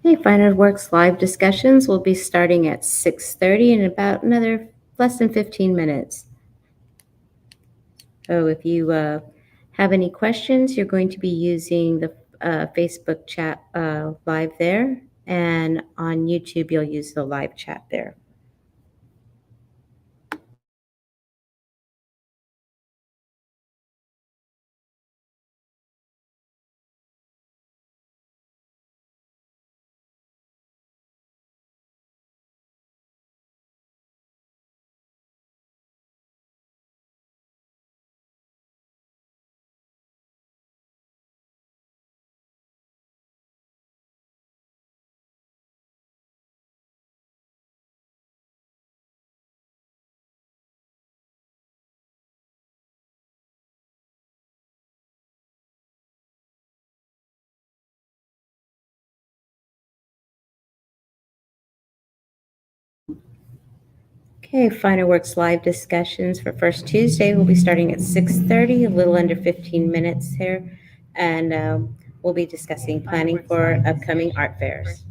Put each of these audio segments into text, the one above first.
Hey, Finer Works live discussions will be starting at 6:30 in about another less than 15 minutes. So if you have any questions, you're going to be using the Facebook chat live there, and on YouTube, you'll use the live chat there. Okay, Finer Works live discussions for first Tuesday will be starting at 6:30, a little under 15 minutes here, and we'll be discussing planning for upcoming art fairs.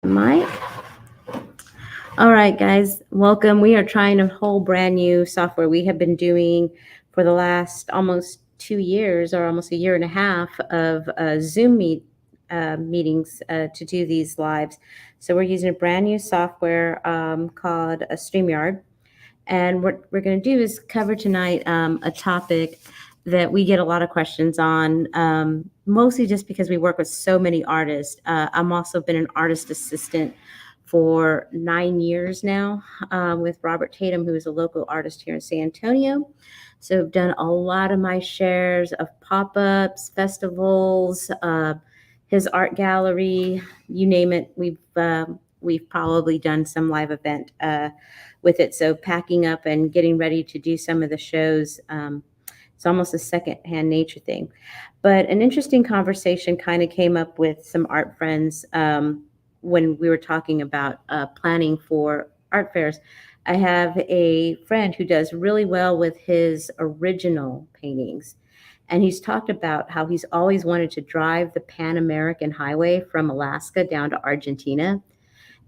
Mike. All right, guys, welcome. We are trying a whole brand new software we have been doing for the last almost 2 years or almost a year and a half of Zoom meetings to do these lives. So we're using a brand new software called StreamYard. And what we're going to do is cover tonight a topic that we get a lot of questions on, mostly just because we work with so many artists. I'm also been an artist assistant for 9 years now with Robert Tatum, who is a local artist here in San Antonio. So I've done a lot of my shares of pop-ups, festivals, his art gallery, you name it. We've probably done some live event with it. So packing up and getting ready to do some of the shows, it's almost a second-hand nature thing. But an interesting conversation kind of came up with some art friends when we were talking about planning for art fairs. I have a friend who does really well with his original paintings. And he's talked about how he's always wanted to drive the Pan American Highway from Alaska down to Argentina.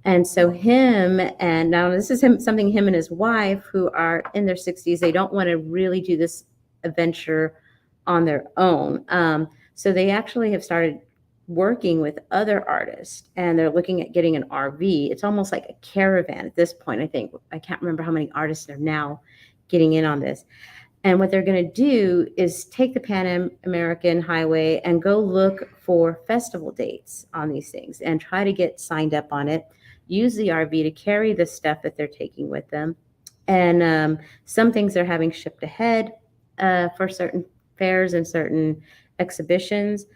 And so and now this is something him and his wife, who are in their 60s, they don't want to really do this adventure on their own. So they actually have started working with other artists, and they're looking at getting an RV. It's almost like a caravan at this point, I think. I can't remember how many artists are now getting in on this. And what they're going to do is take the Pan American Highway and go look for festival dates on these things and try to get signed up on it. Use the RV to carry the stuff that they're taking with them. And some things they're having shipped ahead for certain fairs and certain exhibitions.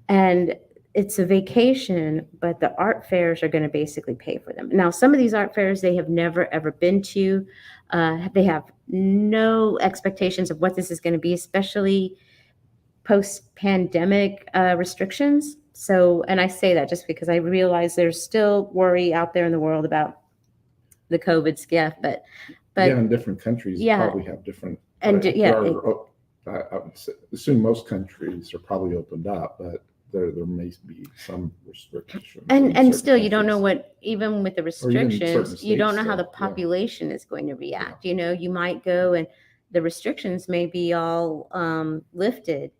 And it's a vacation, but the art fairs are going to basically pay for them. Now, some of these art fairs they have never, ever been to. They have no expectations of what this is going to be, especially post-pandemic restrictions. So, and I say that just because I realize there's still worry out there in the world about the COVID scare, but yeah, in different countries probably have different. And I would assume most countries are probably opened up, but there may be some restrictions. And still, you don't know what, even with the restrictions, you don't know how the population is going to react. You know, you might go and the restrictions may be all lifted,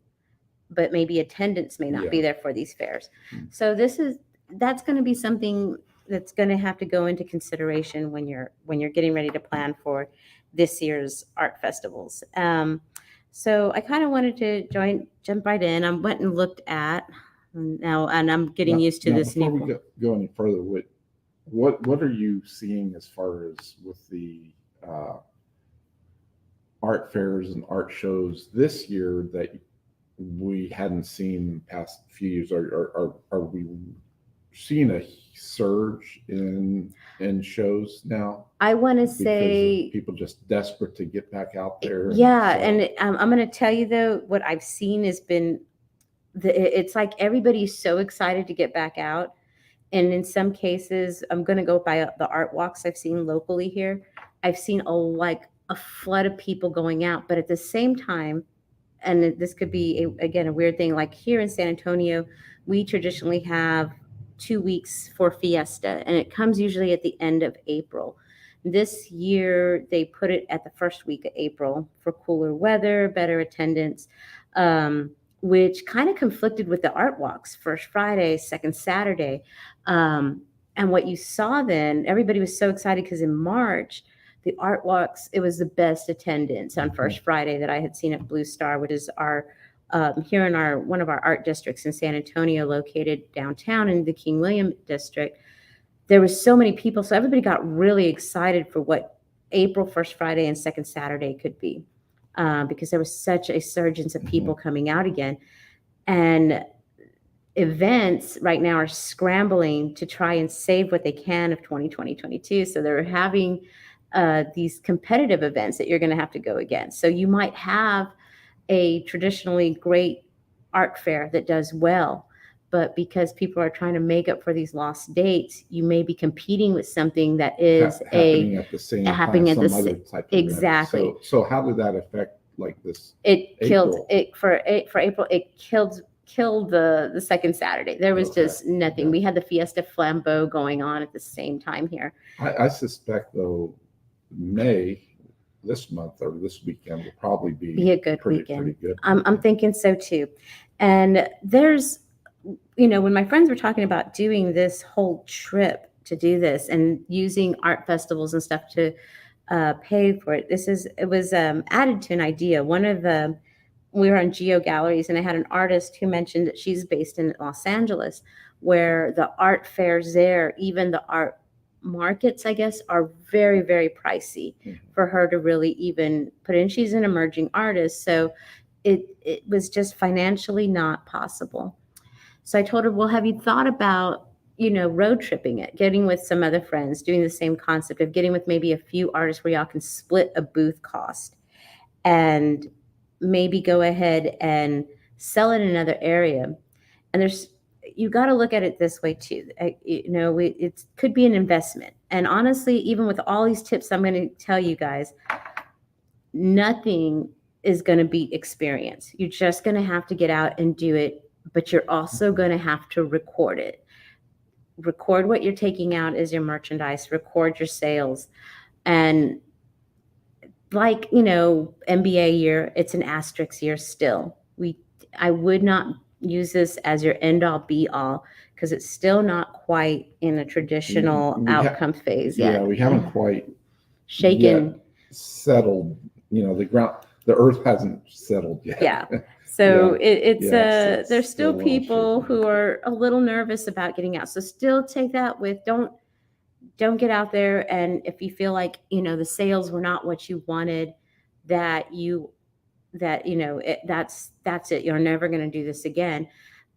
but maybe attendance may not be there for these fairs. So that's going to be something that's going to have to go into consideration when you're getting ready to plan for this year's art festivals. So I kind of wanted to jump right in. I went and looked at now, and I'm getting used to this new. Before we go any further, what are you seeing as far as with the art fairs and art shows this year that we hadn't seen past few years? Are we seeing a surge in shows now? I want to say people just desperate to get back out there. Yeah, and I'm going to tell you though, what I've seen has been it's like everybody's so excited to get back out, and in some cases, I'm going to go by the art walks I've seen locally here. I've seen a flood of people going out, but at the same time, and this could be again a weird thing, like here in San Antonio, we traditionally have 2 weeks for fiesta, and it comes usually at the end of April. This year, they put it at the first week of April for cooler weather, better attendance, which kind of conflicted with the art walks, first Friday, second Saturday. And what you saw then, everybody was so excited because in March, the art walks, it was the best attendance on first Friday that I had seen at Blue Star, which is our here in one of our art districts in San Antonio, located downtown in the King William district. There was so many people, so everybody got really excited for what April first Friday and second Saturday could be, because there was such a surge of people coming out again. And events right now are scrambling to try and save what they can of 2022. So they're having these competitive events that you're going to have to go against. So you might have a traditionally great art fair that does well, but because people are trying to make up for these lost dates, you may be competing with something that is happening at the same time, some other type of exactly. Event. So how did that affect like this? It killed it for April. It killed killed the second Saturday. There was Okay. just nothing. Yeah. We had the Fiesta Flambeau going on at the same time here. I suspect though, May this month or this weekend will probably Be a good pretty weekend. good. I'm thinking so too. And there's, when my friends were talking about doing this whole trip to do this and using art festivals and stuff to pay for it, it was added to an idea. We were on Geo Galleries, and I had an artist who mentioned that she's based in Los Angeles, where the art fairs there, even the art markets, I guess, are very, very pricey for her to really even put in. She's an emerging artist, so it was just financially not possible. So I told her, well, have you thought about, road tripping it, getting with some other friends, doing the same concept of getting with maybe a few artists where y'all can split a booth cost and maybe go ahead and sell it in another area. And you got to look at it this way too. It could be an investment. And honestly, even with all these tips I'm going to tell you guys, nothing is going to beat experience. You're just going to have to get out and do it, but you're also going to have to record it. Record what you're taking out as your merchandise, record your sales. And like, MBA year, it's an asterisk year still. I would not use this as your end all be all because it's still not quite in a traditional outcome phase yet. Yeah, we haven't quite shaken, settled. The earth hasn't settled yet. Yeah. So there's still people who are a little nervous about getting out. So still take that with, don't get out there. And if you feel like, the sales were not what you wanted, that's it. You're never going to do this again.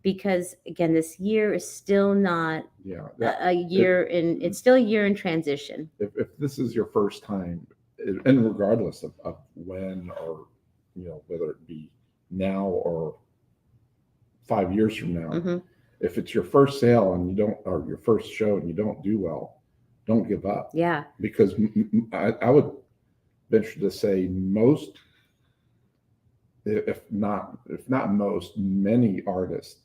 Because again, this year is still not a year it's still a year in transition. If this is your first time, and regardless of when or, whether it be now or 5 years from now, if it's your first sale and or your first show and you don't do well, don't give up. Yeah. Because I would venture to say most, if not most, many artists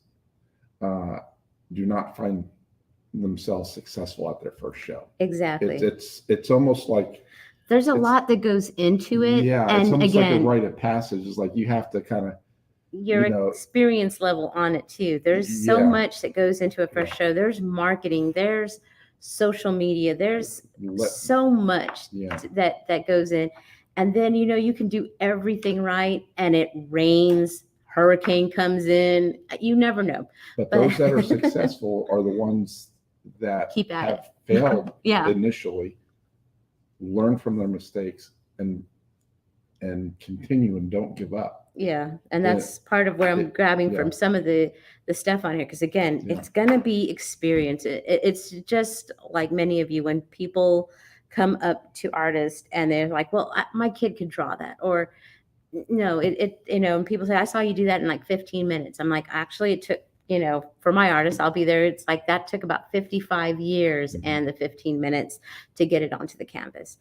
do not find themselves successful at their first show. Exactly. It's almost like there's a lot that goes into it. Yeah, and it's almost again, like a rite of passage. It's like you have to kind of your experience level on it too. There's so much that goes into a first show. There's marketing, there's social media, there's so much that goes in. And then, you can do everything right and it rains, hurricane comes in, you never know. But those that are successful are the ones that have failed initially, learn from their mistakes and continue and don't give up. Yeah. And that's part of where I'm grabbing from some of the stuff on here. Because again, it's going to be experience. It's just like many of you, when people come up to artists and they're like, well, my kid could draw that. Or no, and people say, I saw you do that in like 15 minutes. I'm like, actually it took, for my artist, I'll be there. It's like that took about 55 years and the 15 minutes to get it onto the canvas.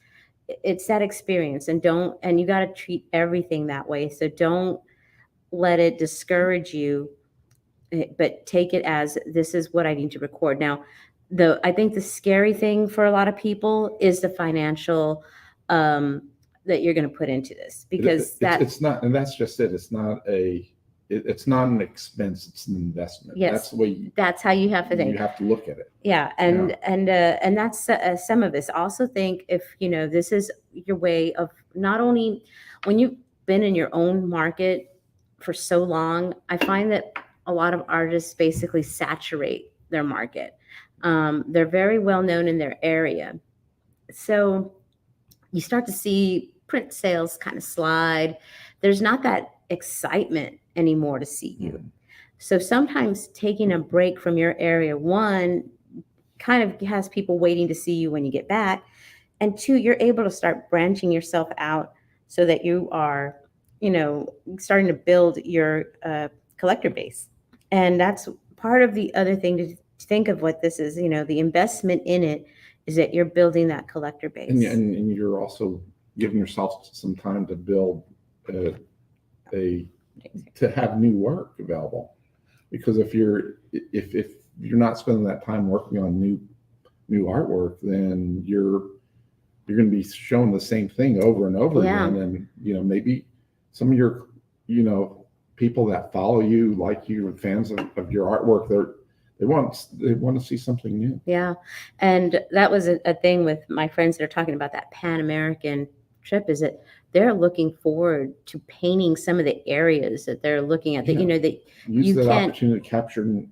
It's that experience, and you got to treat everything that way. So don't let it discourage you, but take it as this is what I need to record. Now, I think the scary thing for a lot of people is the financial that you're going to put into this, because it's not, and that's just it. It's not an expense; it's an investment. Yes, that's the way. That's how you have to think. You have to look at it. Yeah, and that's some of this. Also, think if this is your way of not only when you've been in your own market for so long. I find that a lot of artists basically saturate their market. They're very well known in their area, so you start to see print sales kind of slide. There's not that excitement anymore to see you. So sometimes taking a break from your area, one, kind of has people waiting to see you when you get back, and two, you're able to start branching yourself out so that you are, starting to build your collector base. And that's part of the other thing to think of what this is. The investment in it is that you're building that collector base, and you're also giving yourself some time to build to have new work available. because if you're not spending that time working on new artwork, then you're going to be showing the same thing over and over Yeah. again. And, maybe some of your, people that follow you, like you, and fans of your artwork, they want to see something new. Yeah. And that was a thing with my friends that are talking about that Pan-American trip, is that they're looking forward to painting some of the areas that they're looking at, that, Yeah. that Use you that can't, opportunity to capture,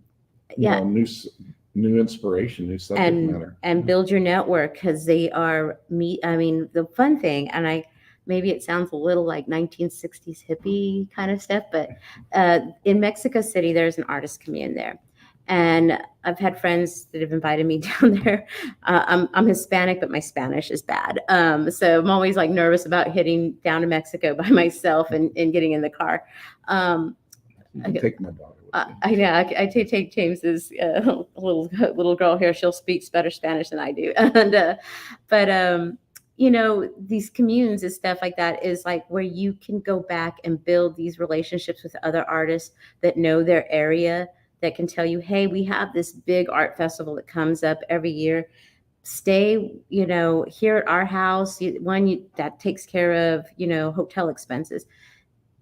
yeah, new inspiration, new subject matter. and build your network, because they are I mean, the fun thing, and maybe it sounds a little like 1960s hippie kind of stuff, but in Mexico City, there's an artist commune there. And I've had friends that have invited me down there. I'm Hispanic, but my Spanish is bad. So I'm always like nervous about heading down to Mexico by myself and getting in the car. You can take my daughter with you. I know. I take James's little girl here. She'll speak better Spanish than I do. And but these communes and stuff like that is like where you can go back and build these relationships with other artists that know their area, that can tell you, hey, we have this big art festival that comes up every year. Stay, here at our house. That takes care of, hotel expenses.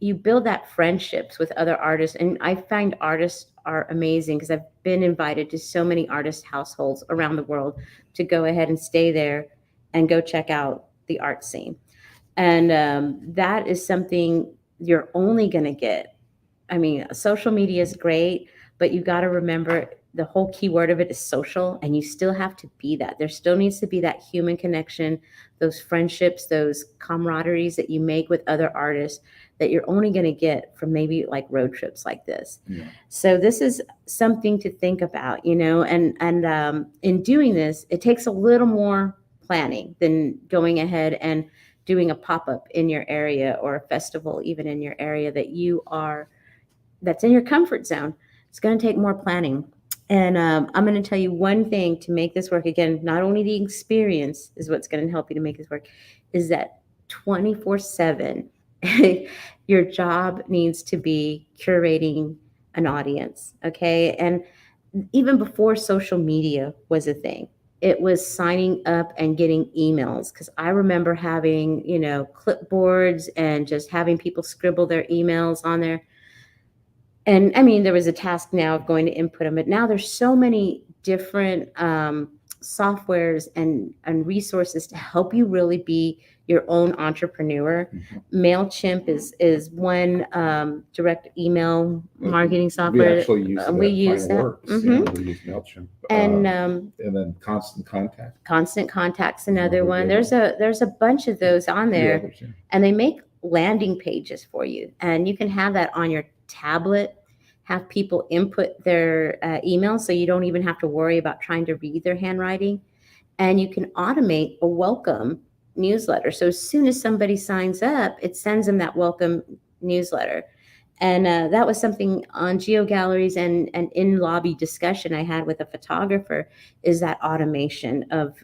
You build that friendships with other artists. And I find artists are amazing, because I've been invited to so many artist households around the world to go ahead and stay there and go check out the art scene. And that is something you're only going to get. I mean, social media is great, but you got to remember the whole key word of it is social, and you still have to be that. There still needs to be that human connection, those friendships, those camaraderies that you make with other artists that you're only going to get from maybe like road trips like this. Yeah. So this is something to think about, and in doing this, it takes a little more planning than going ahead and doing a pop-up in your area, or a festival even in your area that's in your comfort zone. It's going to take more planning. And I'm going to tell you one thing to make this work. Again, not only the experience is what's going to help you to make this work, is that 24/7, your job needs to be curating an audience. Okay. And even before social media was a thing, it was signing up and getting emails. Because I remember having, clipboards and just having people scribble their emails on there. And I mean, there was a task now of going to input them, but now there's so many different softwares and resources to help you really be your own entrepreneur. Mm-hmm. MailChimp is one direct email marketing software. We actually use we use that. Works. Mm-hmm. We use MailChimp. And then Constant Contact. Constant Contact's another one. There's a bunch of those on there, others, yeah. And they make landing pages for you, and you can have that on your tablet. Have people input their email, so you don't even have to worry about trying to read their handwriting. And you can automate a welcome newsletter. So as soon as somebody signs up, it sends them that welcome newsletter. And that was something on GeoGalleries and in lobby discussion I had with a photographer, is that automation of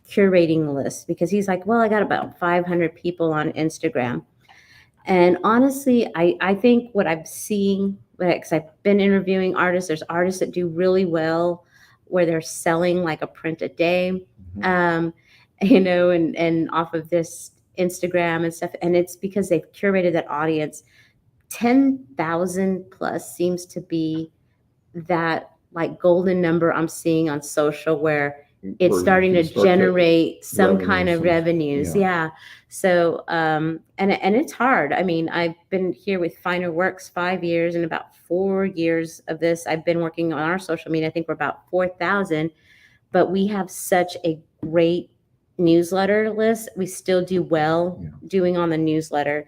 curating lists. Because he's like, well, I got about 500 people on Instagram. And honestly, I think what I'm seeing, because I've been interviewing artists, there's artists that do really well where they're selling like a print a day, Mm-hmm. And off of this Instagram and stuff. And it's because they've curated that audience. 10,000 plus seems to be that like golden number I'm seeing on social, where it's starting to generate some kind of revenues. Yeah. So, and it's hard. I mean, I've been here with Finer Works 5 years, and about 4 years of this, I've been working on our social media. I think we're about 4,000, but we have such a great newsletter list. We still do well doing on the newsletter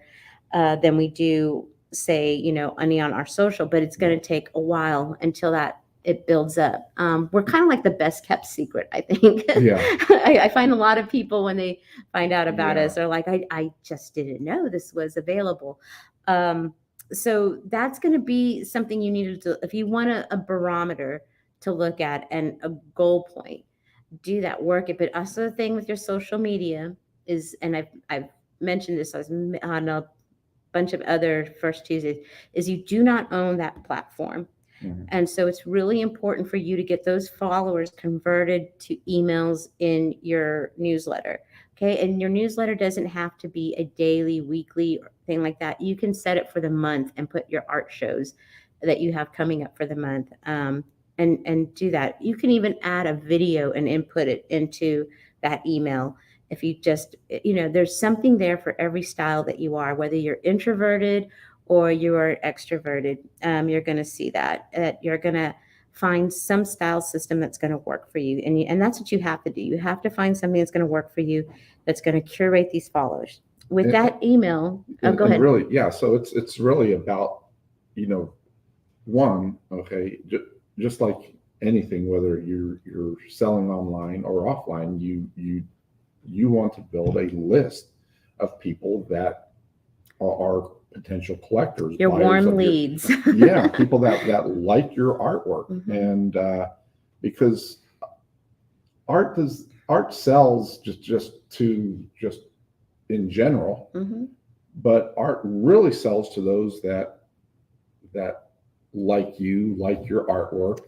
than we do, say, on our social, but it's going to take a while until that it builds up. We're kind of like the best kept secret, I think. Yeah. I find a lot of people, when they find out about us, are like, I just didn't know this was available. So that's going to be something you need to, if you want a barometer to look at and a goal point, do that, work it. But also the thing with your social media is, and I've mentioned this on a bunch of other First Tuesdays, is you do not own that platform. Mhm. And so it's really important for you to get those followers converted to emails in your newsletter. Okay. And your newsletter doesn't have to be a daily, weekly thing like that. You can set it for the month and put your art shows that you have coming up for the month. And do that. You can even add a video and input it into that email. If you just, there's something there for every style that you are, whether you're introverted or you are extroverted. You're going to see that you're going to find some style system that's going to work for you. And that's what you have to do. You have to find something that's going to work for you, that's going to curate these followers. With And, that email, go and ahead. really, yeah. So it's really about, one, okay, just like anything, whether you're selling online or offline, you want to build a list of people that are potential collectors, Your buyers warm of leads. yeah, people that like your artwork. Mhm. And because art sells just in general, Mhm. but art really sells to those that like you, like your artwork.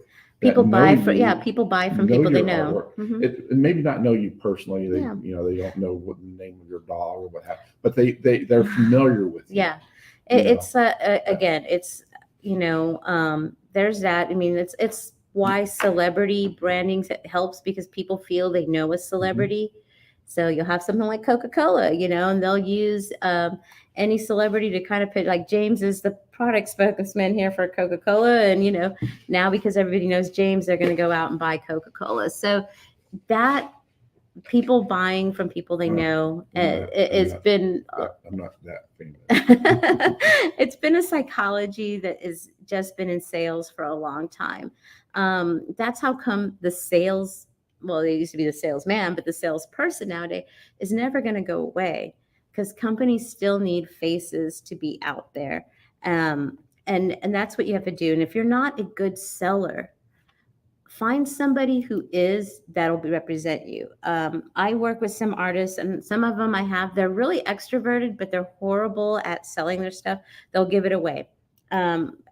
People that buy know for you, yeah, people buy from know people they your know. artwork. Mhm. It maybe not know you personally. They Yeah. they don't know what the name of your dog or what have, but they're familiar with you. Yeah. You know. It's again, it's there's that. I mean, it's why celebrity branding helps, because people feel they know a celebrity. So you'll have something like Coca-Cola, and they'll use any celebrity to kind of put, like James is the product spokesman here for Coca-Cola, and now because everybody knows James, they're going to go out and buy Coca-Cola. So that people buying from people they know, it's been I'm not that famous. it's been a psychology that has just been in sales for a long time. That's how come the sales, well, they used to be the salesman, but the salesperson nowadays is never going to go away, because companies still need faces to be out there. And that's what you have to do. And if you're not a good seller, find somebody who is, that'll represent you. I work with some artists, and some of them they're really extroverted, but they're horrible at selling their stuff. They'll give it away.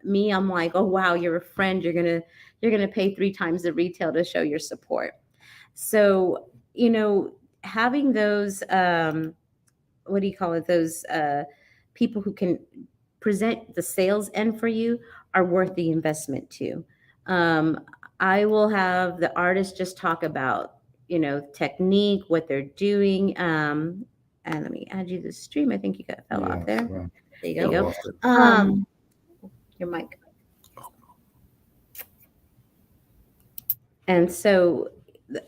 Me, I'm like, oh wow, you're a friend. You're gonna pay 3 times the retail to show your support. So having those what do you call it? Those people who can present the sales end for you are worth the investment too. Um, I will have the artist just talk about, technique, what they're doing. And let me add you the stream. I think you fell off there. Well, There you go. lost it. Your mic. And so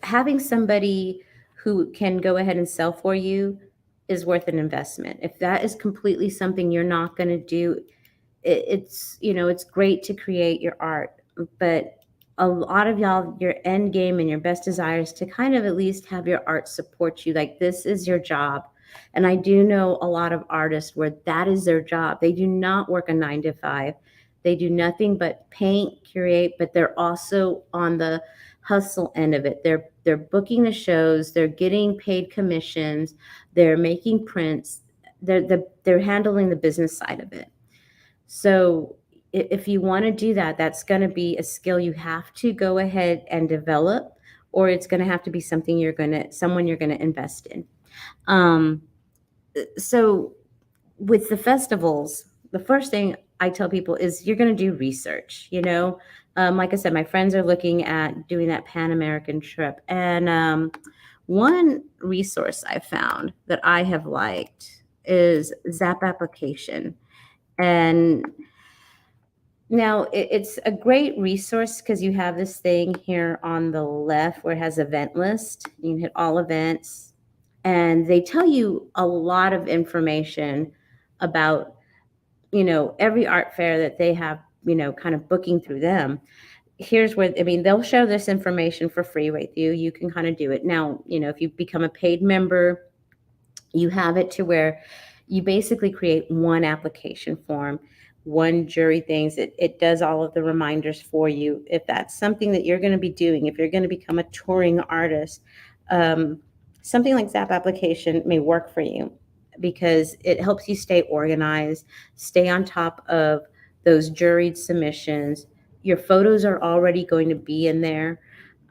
having somebody who can go ahead and sell for you is worth an investment. If that is completely something you're not going to do, it's great to create your art, but a lot of y'all, your end game and your best desire is to kind of at least have your art support you. Like, this is your job. And I do know a lot of artists where that is their job. They do not work a 9 to 5. They do nothing but paint, curate, but they're also on the hustle end of it. They're booking the shows, they're getting paid commissions, they're making prints, they're handling the business side of it. So if you want to do that, that's going to be a skill you have to go ahead and develop, or it's going to have to be someone you're going to invest in. So with the festivals, the first thing I tell people is you're going to do research. Like I said, my friends are looking at doing that Pan American trip, and one resource I found that I have liked is Zap Application. And now it's a great resource because you have this thing here on the left where it has event list. You can hit all events, and they tell you a lot of information about, every art fair that they have, kind of booking through them. Here's where, they'll show this information for free with you. You can kind of do it. Now, if you become a paid member, you have it to where you basically create one application form, one jury things. It does all of the reminders for you. If that's something that you're going to be doing, if you're going to become a touring artist, something like Zap Application may work for you because it helps you stay organized, stay on top of those juried submissions, your photos are already going to be in there.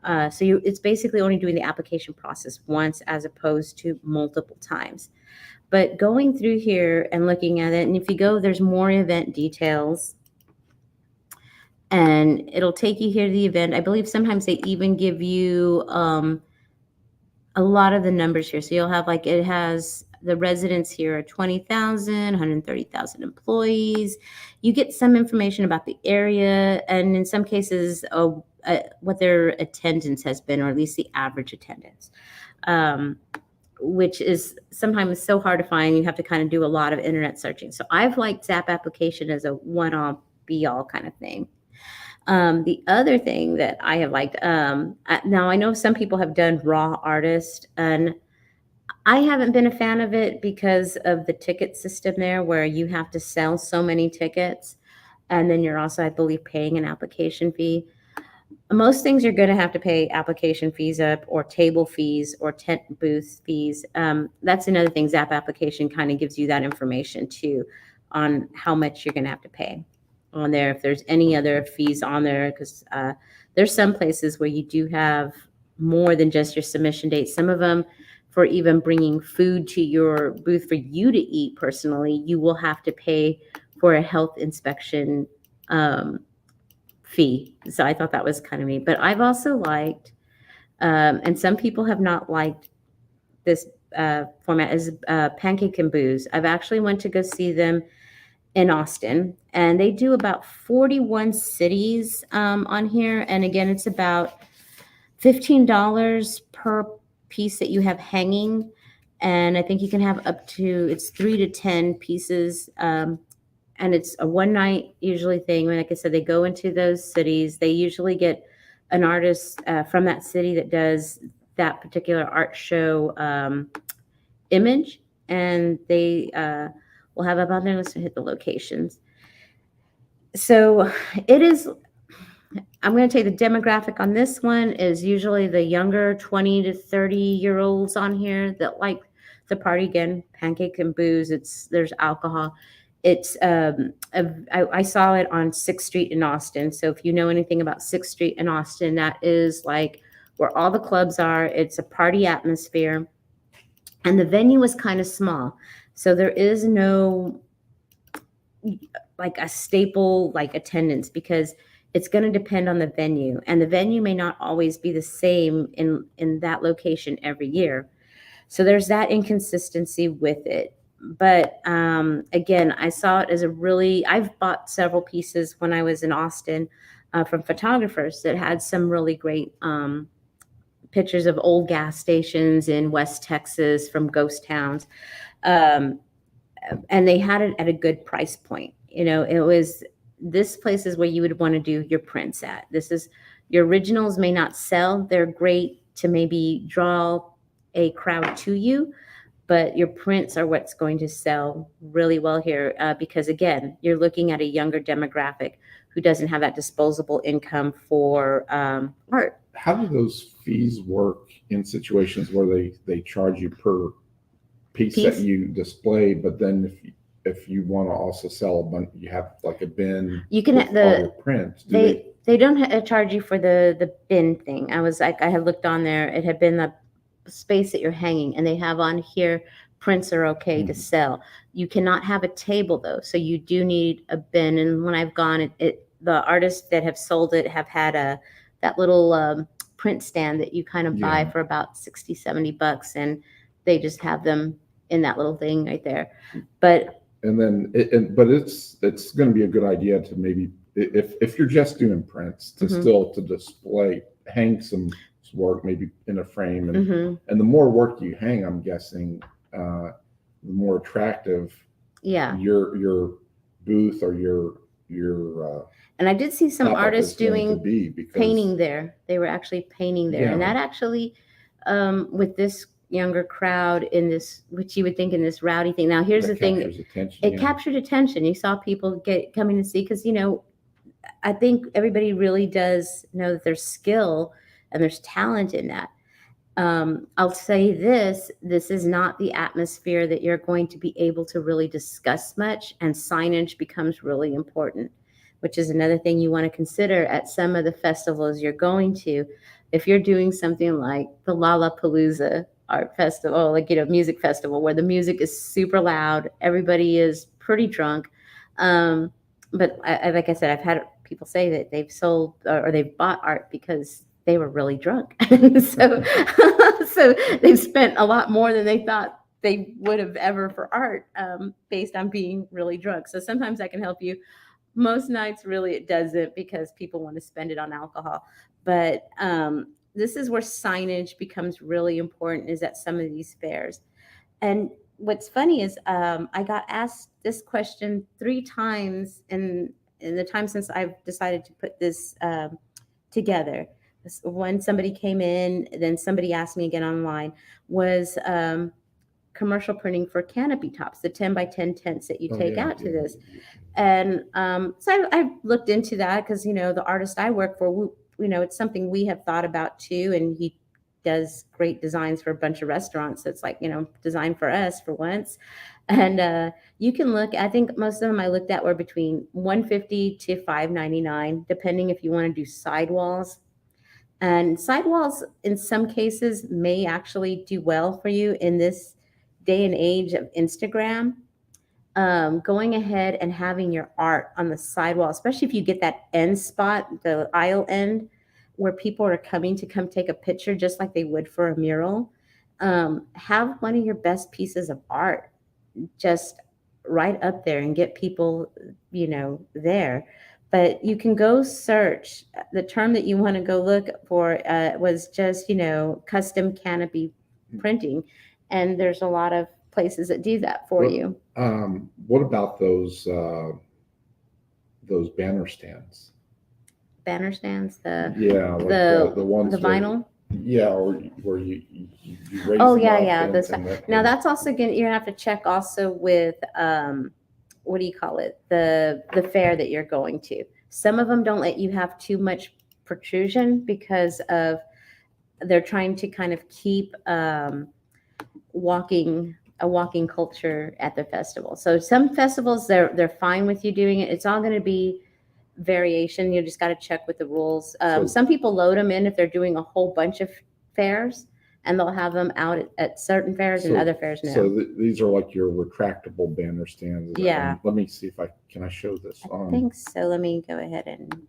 It's basically only doing the application process once as opposed to multiple times. But going through here and looking at it, and if you go, there's more event details, and it'll take you here to the event. I believe sometimes they even give you a lot of the numbers here. So you'll have like, it has the residents here are 20,000, 130,000 employees. You get some information about the area, and in some cases, what their attendance has been, or at least the average attendance, which is sometimes so hard to find. You have to kind of do a lot of internet searching. So I've liked Zap application as a one-all, be-all kind of thing. The other thing that I have liked, now I know some people have done raw artist, and I haven't been a fan of it because of the ticket system there, where you have to sell so many tickets, and then you're also, I believe, paying an application fee. Most things you're going to have to pay application fees up, or table fees, or tent booth fees. That's another thing. Zap application kind of gives you that information too, on how much you're going to have to pay on there, if there's any other fees on there, because there's some places where you do have more than just your submission date. Some of them, for even bringing food to your booth for you to eat personally, you will have to pay for a health inspection fee. So I thought that was kind of neat. But I've also liked, and some people have not liked this format, is Pancake and Booze. I've actually went to go see them in Austin, and they do about 41 cities on here. And again, it's about $15 per piece that you have hanging, and I think you can have up to, it's 3 to 10 pieces, and it's a one night usually thing. Like I said, they go into those cities. They usually get an artist from that city that does that particular art show image, and they we'll have up on there. Let's hit the locations. So it is, I'm going to tell you the demographic on this one is usually the younger 20 to 30-year-olds on here that like the party. Again, Pancake and Booze. There's alcohol. It's I saw it on 6th Street in Austin. So if you know anything about 6th Street in Austin, that is like where all the clubs are. It's a party atmosphere, and the venue is kind of small. So there is no like a staple like attendance, because it's going to depend on the venue, and the venue may not always be the same in that location every year. So there's that inconsistency with it. But again, I saw it as I've bought several pieces when I was in Austin from photographers that had some really great pictures of old gas stations in West Texas from ghost towns. And they had it at a good price point. This place is where you would want to do your prints at. Your originals may not sell. They're great to maybe draw a crowd to you, but your prints are what's going to sell really well here, because again, you're looking at a younger demographic who doesn't have that disposable income for art. How do those fees work in situations where they charge you per piece that you display, but then if you want to also sell a bunch, you have like a bin. You can with all your prints. They don't charge you for the bin thing. I had looked on there. It had been the space that you're hanging, and they have on here prints are okay to sell. You cannot have a table though, so you do need a bin. And when I've gone, the artists that have sold it have had that little print stand that you kind of buy for about $60-$70, and they just have them in that little thing right there. But it's going to be a good idea to maybe, if you're just doing prints, to still to display, hang some work maybe in a frame, and the more work you hang, I'm guessing, the more attractive your booth or your and I did see some artists doing painting there. They were actually painting there, and that actually with this younger crowd in this, which you would think in this rowdy thing. Now here's the thing, it captured attention. You saw people coming to see, because I think everybody really does know that there's skill and there's talent in that. I'll say this is not the atmosphere that you're going to be able to really discuss much, and signage becomes really important. which is another thing you want to consider at some of the festivals you're going to. If you're doing something like the Lollapalooza art festival, like, music festival, where the music is super loud, everybody is pretty drunk. But like I said, I've had people say that they've sold or they've bought art because they were really drunk. so, so they've spent a lot more than they thought they would have ever for art, based on being really drunk. So sometimes that can help you. Most nights, really, it doesn't, because people want to spend it on alcohol. But this is where signage becomes really important, is at some of these fairs. And what's funny is, I got asked this question 3 times in the time since I've decided to put this together. When somebody came in, then somebody asked me again online, was commercial printing for canopy tops, the 10 by 10 tents that you take out to this. And so I looked into that because, the artist I work for, it's something we have thought about too. And he does great designs for a bunch of restaurants. So it's like, designed for us for once. And you can look, I think most of them I looked at were between $150 to $599, depending if you want to do sidewalls. And sidewalls, in some cases, may actually do well for you in this day and age of Instagram. Going ahead and having your art on the sidewall, especially if you get that end spot, the aisle end, where people are coming to come take a picture just like they would for a mural. Have one of your best pieces of art just right up there and get people, there. But you can go search. The term that you want to go look for was just, custom canopy printing. And there's a lot of places that do that for you. What about those banner stands? Banner stands, Like the ones vinyl. Or where you raise Oh them yeah, up yeah. Now that's also you're gonna have to check also with what do you call it? The fair that you're going to. Some of them don't let you have too much protrusion because of they're trying to kind of keep walking culture at the festival. So some festivals they're fine with you doing it. It's all going to be variation. You just got to check with the rules. Some people load them in if they're doing a whole bunch of fairs, and they'll have them out at certain fairs and other fairs no. So these are like your retractable banner stands. Yeah. Let me see if can I show this? I think so. Let me go ahead and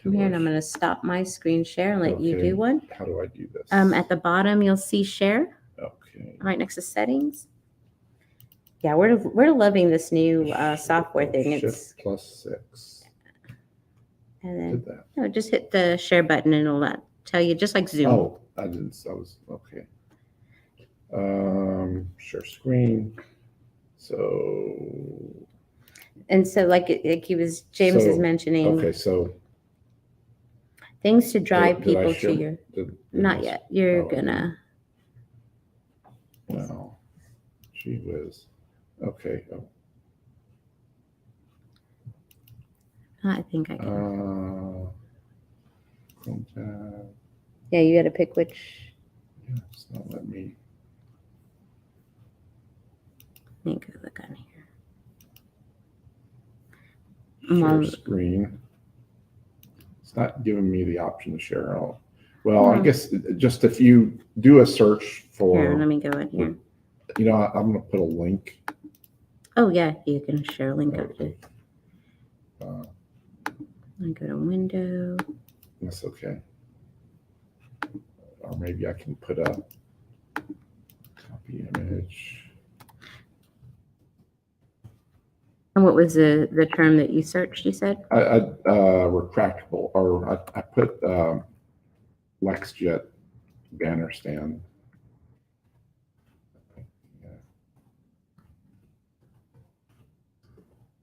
come here, and I'm going to stop my screen share and let you do one. How do I do this? At the bottom, you'll see share. Okay. Right next to settings. Yeah, we're loving this new software thing. It's +6. And then just hit the share button and it'll tell you, just like Zoom. Oh, I didn't. I was okay. Share screen. So. And so, like James is mentioning. Okay, so. Things to drive people to your. Not yet. You're gonna. No. Gee whiz. Okay. I think I can. Contact. Yeah, you got to pick which. Yeah, it's not letting me. Let me go look on here. Share screen. It's not giving me the option to share out. Well, I guess just if you do a search for. Here, let me go in here. I'm going to put a link. Oh yeah, you can share a link up there. I go to window. That's okay. Or maybe I can put a copy image. And what was the term that you searched? You said retractable, or I put LexJet banner stand. Yeah.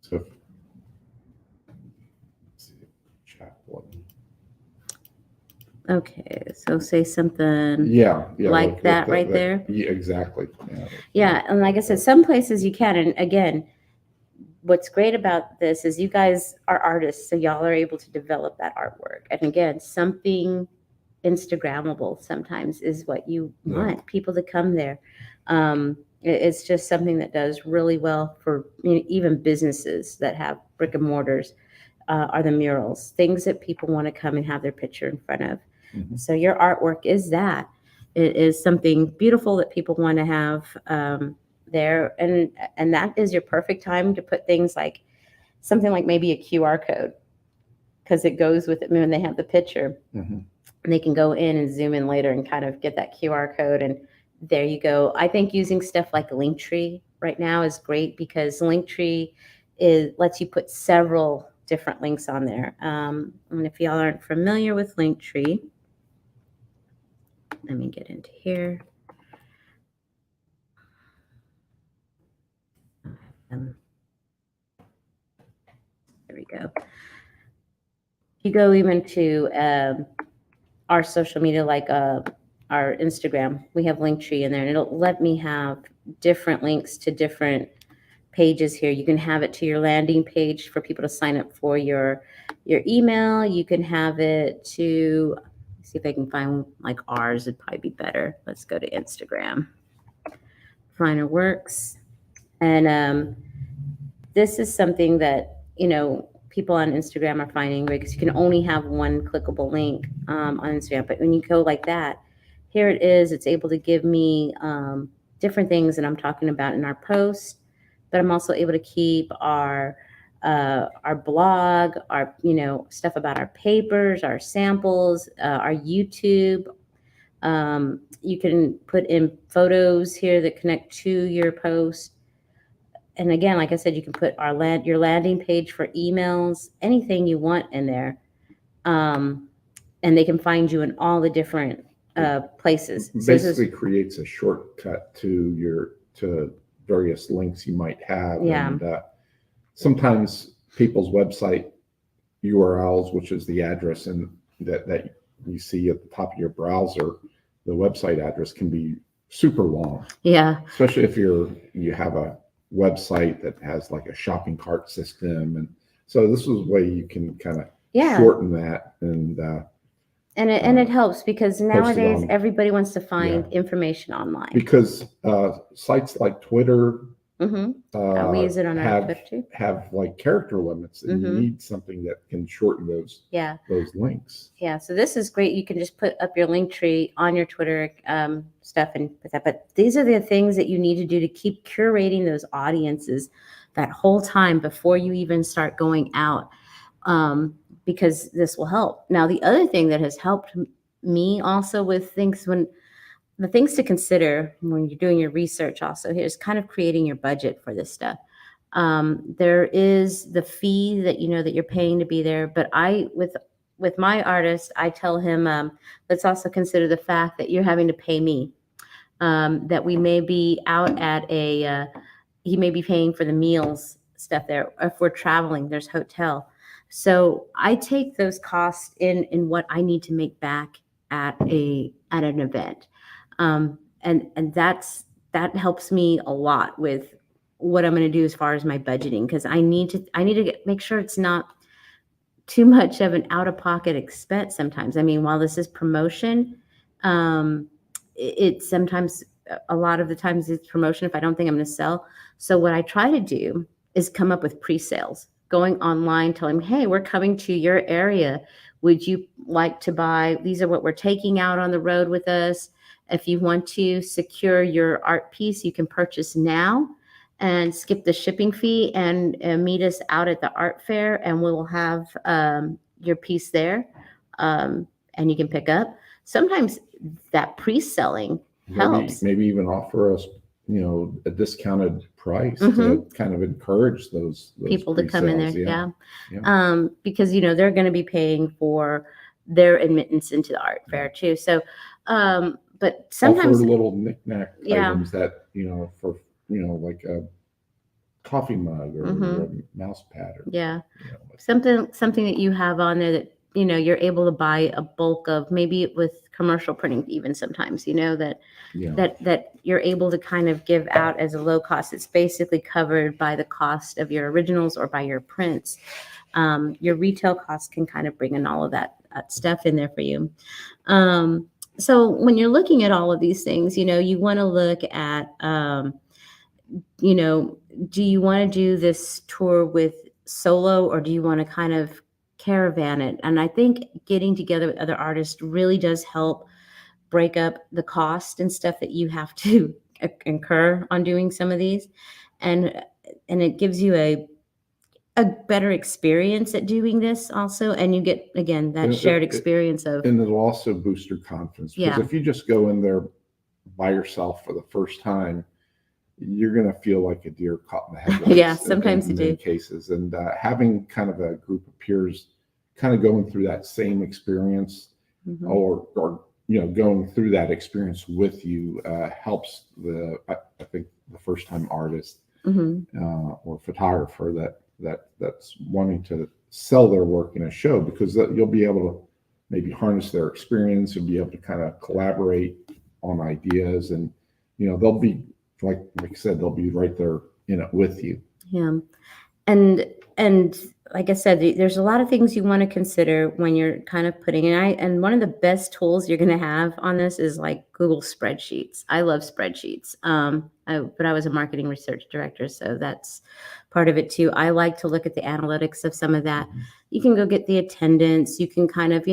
So. Okay, so say something like that right there. Yeah, exactly. Yeah, and like I said, some places you can. And again, what's great about this is you guys are artists, so y'all are able to develop that artwork. And again, something Instagrammable sometimes is what you want people to come there. It's just something that does really well for even businesses that have brick and mortars. are the murals, things that people want to come and have their picture in front of. Mhm. So your artwork is that. It is something beautiful that people want to have there, and that is your perfect time to put things like something like maybe a QR code, because it goes with it when they have the picture. Mhm. And they can go in and zoom in later and kind of get that QR code, and there you go. I think using stuff like Linktree right now is great because Linktree lets you put several different links on there. And if y'all aren't familiar with Linktree, let me get into here. There we go. You go even to our social media, like our Instagram, we have Linktree in there, and it'll let me have different links to different pages here. You can have it to your landing page for people to sign up for your email. You can have it to, see if I can find like ours would probably be better. Let's go to Instagram. Finder works. And this is something that, people on Instagram are finding, because you can only have one clickable link on Instagram. But when you go like that, here it is. It's able to give me different things that I'm talking about in our post, but I'm also able to keep our blog, our stuff about our papers, our samples, our YouTube. You can put in photos here that connect to your post. And again, like I said, you can put your landing page for emails, anything you want in there. And they can find you in all the different places. So Basically creates a shortcut to various links you might have. Yeah. And sometimes people's website URLs, which is the address and that you see at the top of your browser, the website address can be super long. Yeah. Especially if you have a website that has like a shopping cart system. And so this is a way you can kind of shorten that and it helps because nowadays on, everybody wants to find information online. Because sites like Twitter, we use it on our Twitter too, have like character limits, and you need something that can shorten those links. Yeah, so this is great. You can just put up your Linktree on your Twitter stuff and put that. But these are the things that you need to do to keep curating those audiences that whole time before you even start going out. Because this will help. Now, the other thing that has helped me also with the things to consider when you're doing your research also, here's kind of creating your budget for this stuff. There is the fee that that you're paying to be there, but with my artist, I tell him, let's also consider the fact that you're having to pay me, that we may be out at he may be paying for the meals stuff there. If we're traveling, there's hotel. So I take those costs in what I need to make back at an event, and that helps me a lot with what I'm going to do as far as my budgeting, because I need to make sure it's not too much of an out of pocket expense. Sometimes, I mean, while this is promotion, it's sometimes a lot of the times it's promotion if I don't think I'm going to sell. So what I try to do is come up with pre-sales. Going online, telling them, hey, we're coming to your area. Would you like to buy? These are what we're taking out on the road with us. If you want to secure your art piece, you can purchase now and skip the shipping fee and meet us out at the art fair, and we will have your piece there, and you can pick up. Sometimes that pre-selling helps. Maybe even offer us a discounted price to kind of encourage those people to come in there. Yeah. Because they're going to be paying for their admittance into the art fair too. So but sometimes offer little knickknack items that for like a coffee mug or a mouse pad or something that you have on there that you're able to buy a bulk of, maybe with commercial printing even sometimes, that you're able to kind of give out as a low cost. It's basically covered by the cost of your originals or by your prints. Your retail costs can kind of bring in all of that stuff in there for you. So when you're looking at all of these things, you want to look at, do you want to do this tour with solo, or do you want to kind of caravan it? And I think getting together with other artists really does help break up the cost and stuff that you have to incur on doing some of these, and it gives you a better experience at doing this also, and you get again that shared experience of, and it'll also boost your confidence, because yeah, if you just go in there by yourself for the first time, you're going to feel like a deer caught in the headlights. yeah, sometimes in you many do. cases, and having kind of a group of peers kind of going through that same experience, Mhm. or going through that experience with you, helps I think the first time artist, Mhm. or photographer that's wanting to sell their work in a show, because you'll be able to maybe harness their experience. You'll be able to kind of collaborate on ideas, and they'll be like I said, they'll be right there in it with you. Yeah. And like I said, there's a lot of things you want to consider when you're kind of putting and one of the best tools you're going to have on this is like Google spreadsheets. I love spreadsheets. But I was a marketing research director, so that's part of it too. I like to look at the analytics of some of that. You can go get the attendance. You can kind of,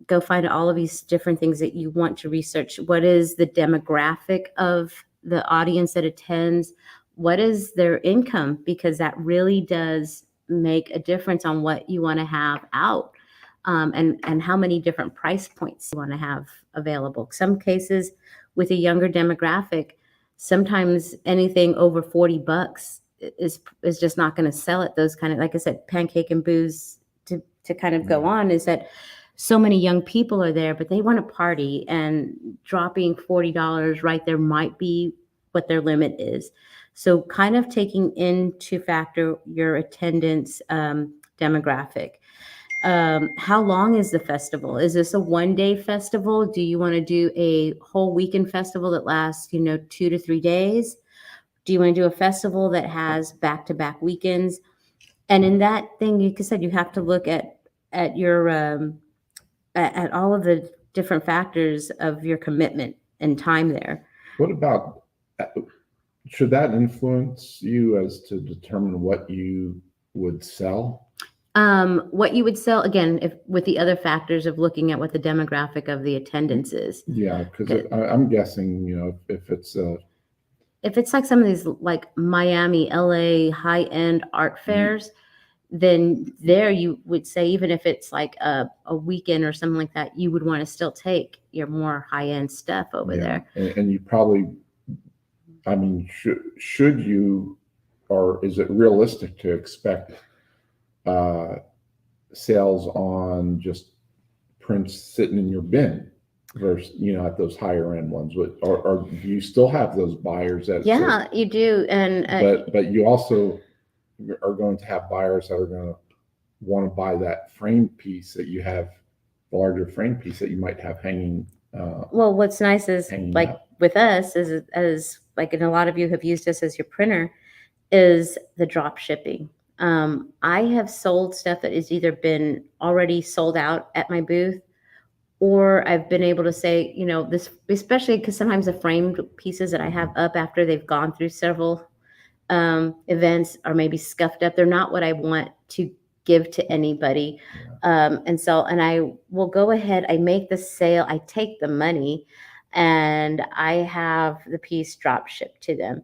go find all of these different things that you want to research. What is the demographic of the audience that attends? What is their income? Because that really does make a difference on what you want to have out, and how many different price points you want to have available. Some cases with a younger demographic, sometimes anything over $40 is just not going to sell at those kind of, like I said, pancake and booze to kind of go on, is that so many young people are there, but they want to party, and dropping $40 right there might be what their limit is. So kind of taking into factor your attendance demographic. How long is the festival? Is this a 1-day festival? Do you want to do a whole weekend festival that lasts, 2 to 3 days? Do you want to do a festival that has back-to-back weekends? And in that thing, like I said, you have to look at your at all of the different factors of your commitment and time there. What about, should that influence you as to determine what you would sell? What you would sell again, if with the other factors of looking at what the demographic of the attendance is. Yeah, because I'm guessing, if If it's like some of these like Miami, LA high-end art fairs, then there you would say, even if it's like a weekend or something like that, you would want to still take your more high-end stuff over there. and you probably, I mean, should you, or is it realistic to expect sales on just prints sitting in your bin versus at those higher end ones? Or do you still have those buyers that Yeah, you do, and but you also are going to have buyers that are going to want to buy that frame piece that you have, the larger frame piece that you might have hanging. Well, what's nice is like up. with us, is as like, and a lot of you have used us as your printer, is the drop shipping. I have sold stuff that has either been already sold out at my booth, or I've been able to say, this, especially because sometimes the framed pieces that I have up after they've gone through several events are maybe scuffed up. They're not what I want to give to anybody. And I will go ahead, I make the sale, I take the money, and I have the piece drop shipped to them.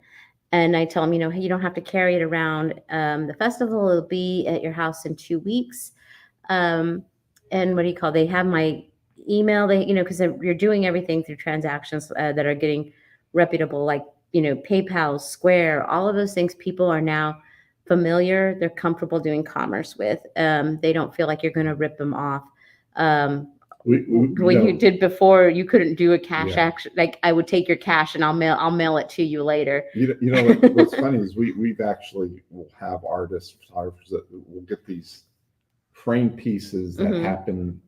And I tell them, hey, you don't have to carry it around. The festival will be at your house in 2 weeks. And what do you call? They have my email. Because you're doing everything through transactions that are getting reputable, like PayPal, Square, all of those things. People are now familiar. They're comfortable doing commerce with. They don't feel like you're going to rip them off. When you did before, you couldn't do a cash action. Like I would take your cash and I'll mail it to you later. What's funny is we've actually will have artists, photographers that will get these frame pieces that happen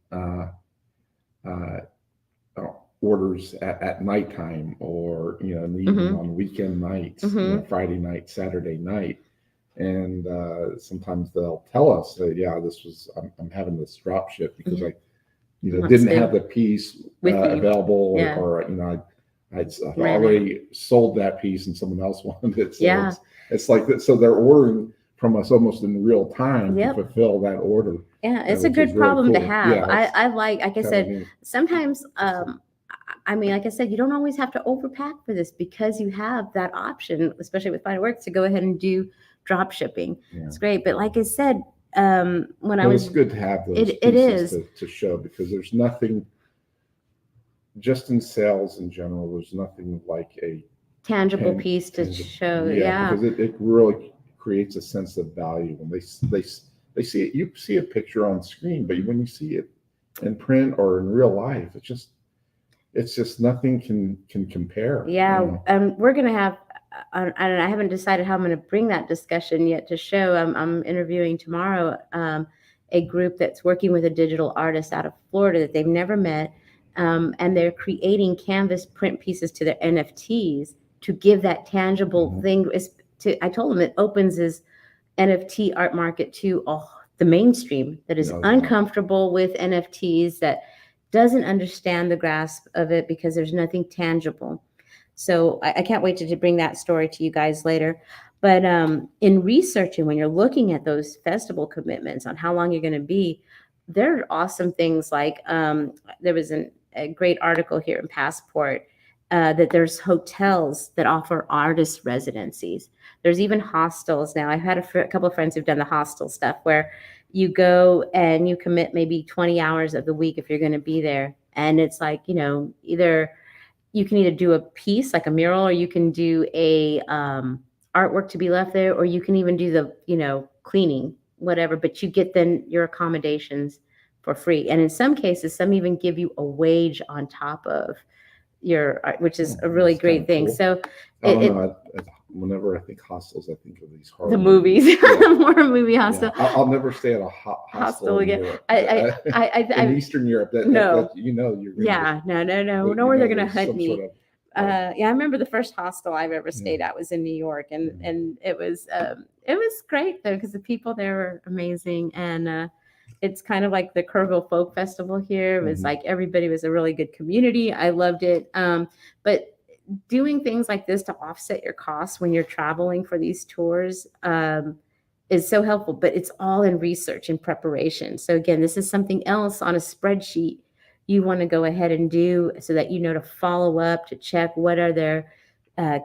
orders at nighttime, or in the evening, on weekend nights, Friday night, Saturday night, and sometimes they'll tell us that I'm having this drop ship because I didn't have the piece available, or I'd already sold that piece and someone else wanted it. So it's like that. So they're ordering from us almost in real time to Yep. fulfill that order. Yeah, it's a Which is good really problem to cool. have. Yeah, I like I kind of said, neat. sometimes, I mean, like I said, you don't always have to overpack for this because you have that option, especially with fine works, to go ahead and do drop shipping. Yeah. It's great. But like I said, when I But was, it's good to have those it pieces is to show, because there's nothing, just in sales in general, there's nothing like a tangible tan- piece to tangible, show. yeah, Yeah. because it really creates a sense of value when they see it. You see a picture on screen, but when you see it in print or in real life, it's just nothing can compare. Yeah, and we're gonna have. And I haven't decided how I'm going to bring that discussion yet to show. I'm interviewing tomorrow a group that's working with a digital artist out of Florida that they've never met, and they're creating canvas print pieces to their NFTs to give that tangible thing. I told them it opens this NFT art market to the mainstream that is uncomfortable with NFTs, that doesn't understand the grasp of it because there's nothing tangible. So I can't wait to bring that story to you guys later. But in researching, when you're looking at those festival commitments on how long you're going to be, there are awesome things like there was a great article here in Passport that there's hotels that offer artist residencies. There's even hostels now. I've had a couple of friends who've done the hostel stuff where you go and you commit maybe 20 hours of the week if you're going to be there. And it's like, either you can either do a piece like a mural, or you can do a artwork to be left there, or you can even do the cleaning, whatever, but you get then your accommodations for free. And in some cases, some even give you a wage on top of your art, which is a really great thing. Cool. So I don't know. Whenever I think hostels, I think of these horror the movies. Yeah. More movie hostel. Yeah. I'll never stay at a hostel in again. Europe. In Eastern Europe, no. you're gonna No, where they're gonna hunt me. Sort of, I remember the first hostel I've ever stayed at was in New York, and it was great though, because the people there were amazing, and it's kind of like the Kerrville Folk Festival here. It was like everybody was a really good community. I loved it. But doing things like this to offset your costs when you're traveling for these tours is so helpful. But it's all in research and preparation. So again, this is something else on a spreadsheet you want to go ahead and do, so that to follow up, to check what are their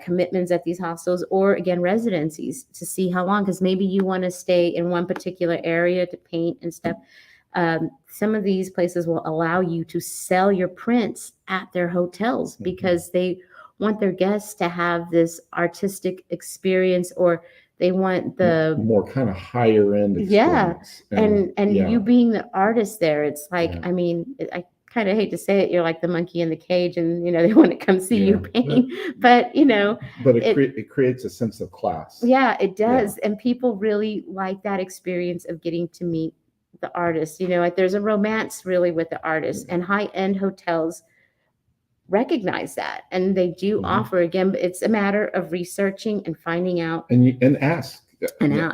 commitments at these hostels, or again residencies, to see how long, because maybe you want to stay in one particular area to paint and stuff. Some of these places will allow you to sell your prints at their hotels because they want their guests to have this artistic experience, or they want the more kind of higher end experience. And you being the artist there, it's like, I mean, I kind of hate to say it, you're like the monkey in the cage, and they want to come see you paint, but it creates a sense of class. Yeah, it does. And people really like that experience of getting to meet the artist. Like there's a romance really with the artist, and high-end hotels recognize that, and they do offer. Again, it's a matter of researching and finding out, and ask.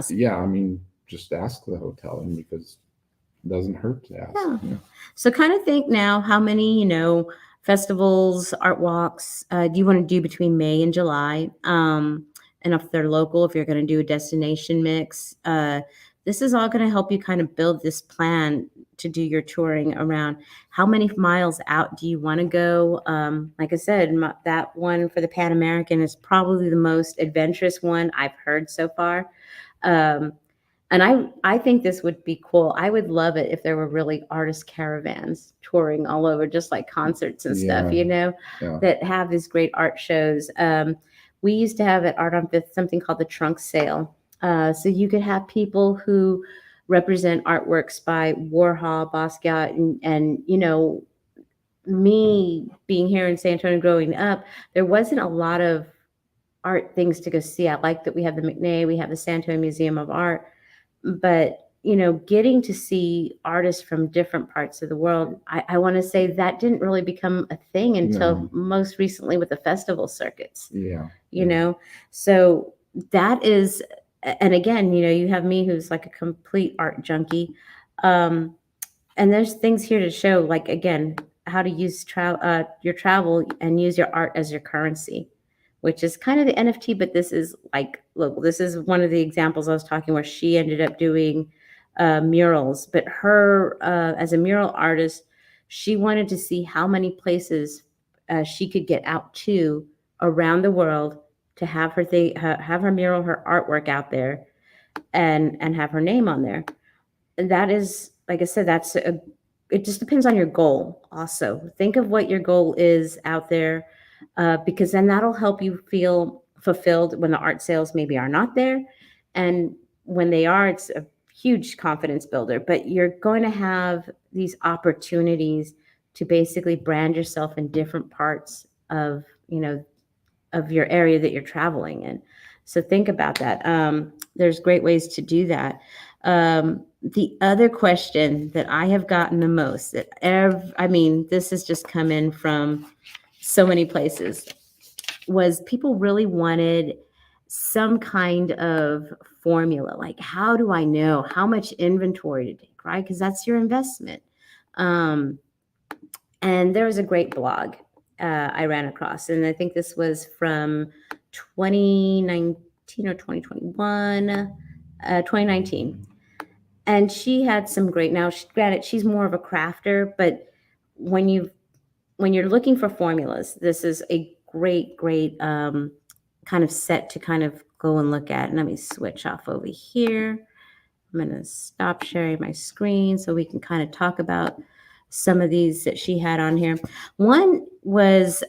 Yeah, I mean, just ask the hotel, and because it doesn't hurt to ask. So kind of think now, how many festivals, art walks do you want to do between May and July? And if they're local, if you're going to do a destination mix, this is all going to help you kind of build this plan to do your touring around. How many miles out do you want to go? Like I said, that one for the Pan American is probably the most adventurous one I've heard so far. And I think this would be cool. I would love it if there were really artist caravans touring all over, just like concerts and stuff, that have these great art shows. We used to have at Art on Fifth something called the trunk sale. So you could have people who represent artworks by Warhol, Basquiat, and me being here in San Antonio growing up, there wasn't a lot of art things to go see. I like that we have the McNay, we have the San Antonio Museum of Art, but getting to see artists from different parts of the world, I want to say that didn't really become a thing until most recently with the festival circuits. So that is, and again, you have me who's like a complete art junkie, and there's things here to show, like, again, how to use your travel and use your art as your currency. which is kind of the NFT, but this is like, look, this is one of the examples I was talking where she ended up doing murals. But her, as a mural artist, she wanted to see how many places she could get out to around the world to have her thing, have her mural, her artwork out there, and have her name on there. And that is, like I said, it just depends on your goal. Also, think of what your goal is out there, because then that'll help you feel fulfilled when the art sales maybe are not there, and when they are, it's a huge confidence builder. But you're going to have these opportunities to basically brand yourself in different parts of of your area that you're traveling in. So think about that. There's great ways to do that. The other question that I have gotten the most, I mean, this has just come in from so many places, was people really wanted some kind of formula. Like, how do I know how much inventory to take, right? Because that's your investment. And there was a great blog I ran across, and I think this was from 2019 or 2021, 2019. And she had some great. Now, granted, she's more of a crafter, but when you're looking for formulas, this is a great kind of set to kind of go and look at. And let me switch off over here. I'm going to stop sharing my screen so we can kind of talk about some of these that she had on here. One was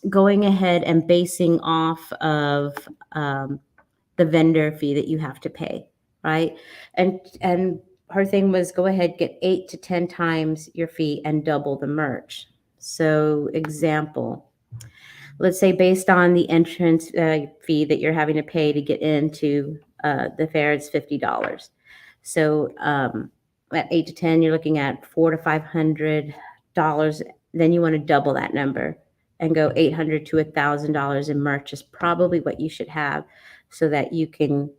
going ahead and basing off of the vendor fee that you have to pay, right? And her thing was go ahead, get 8 to 10 times your fee and double the merch. So example, let's say based on the entrance fee that you're having to pay to get into the fair, it's $50. So at 8 to 10, you're looking at $400 to $500. Then you want to double that number and go $800 to $1,000 in merch is probably what you should have, so that you can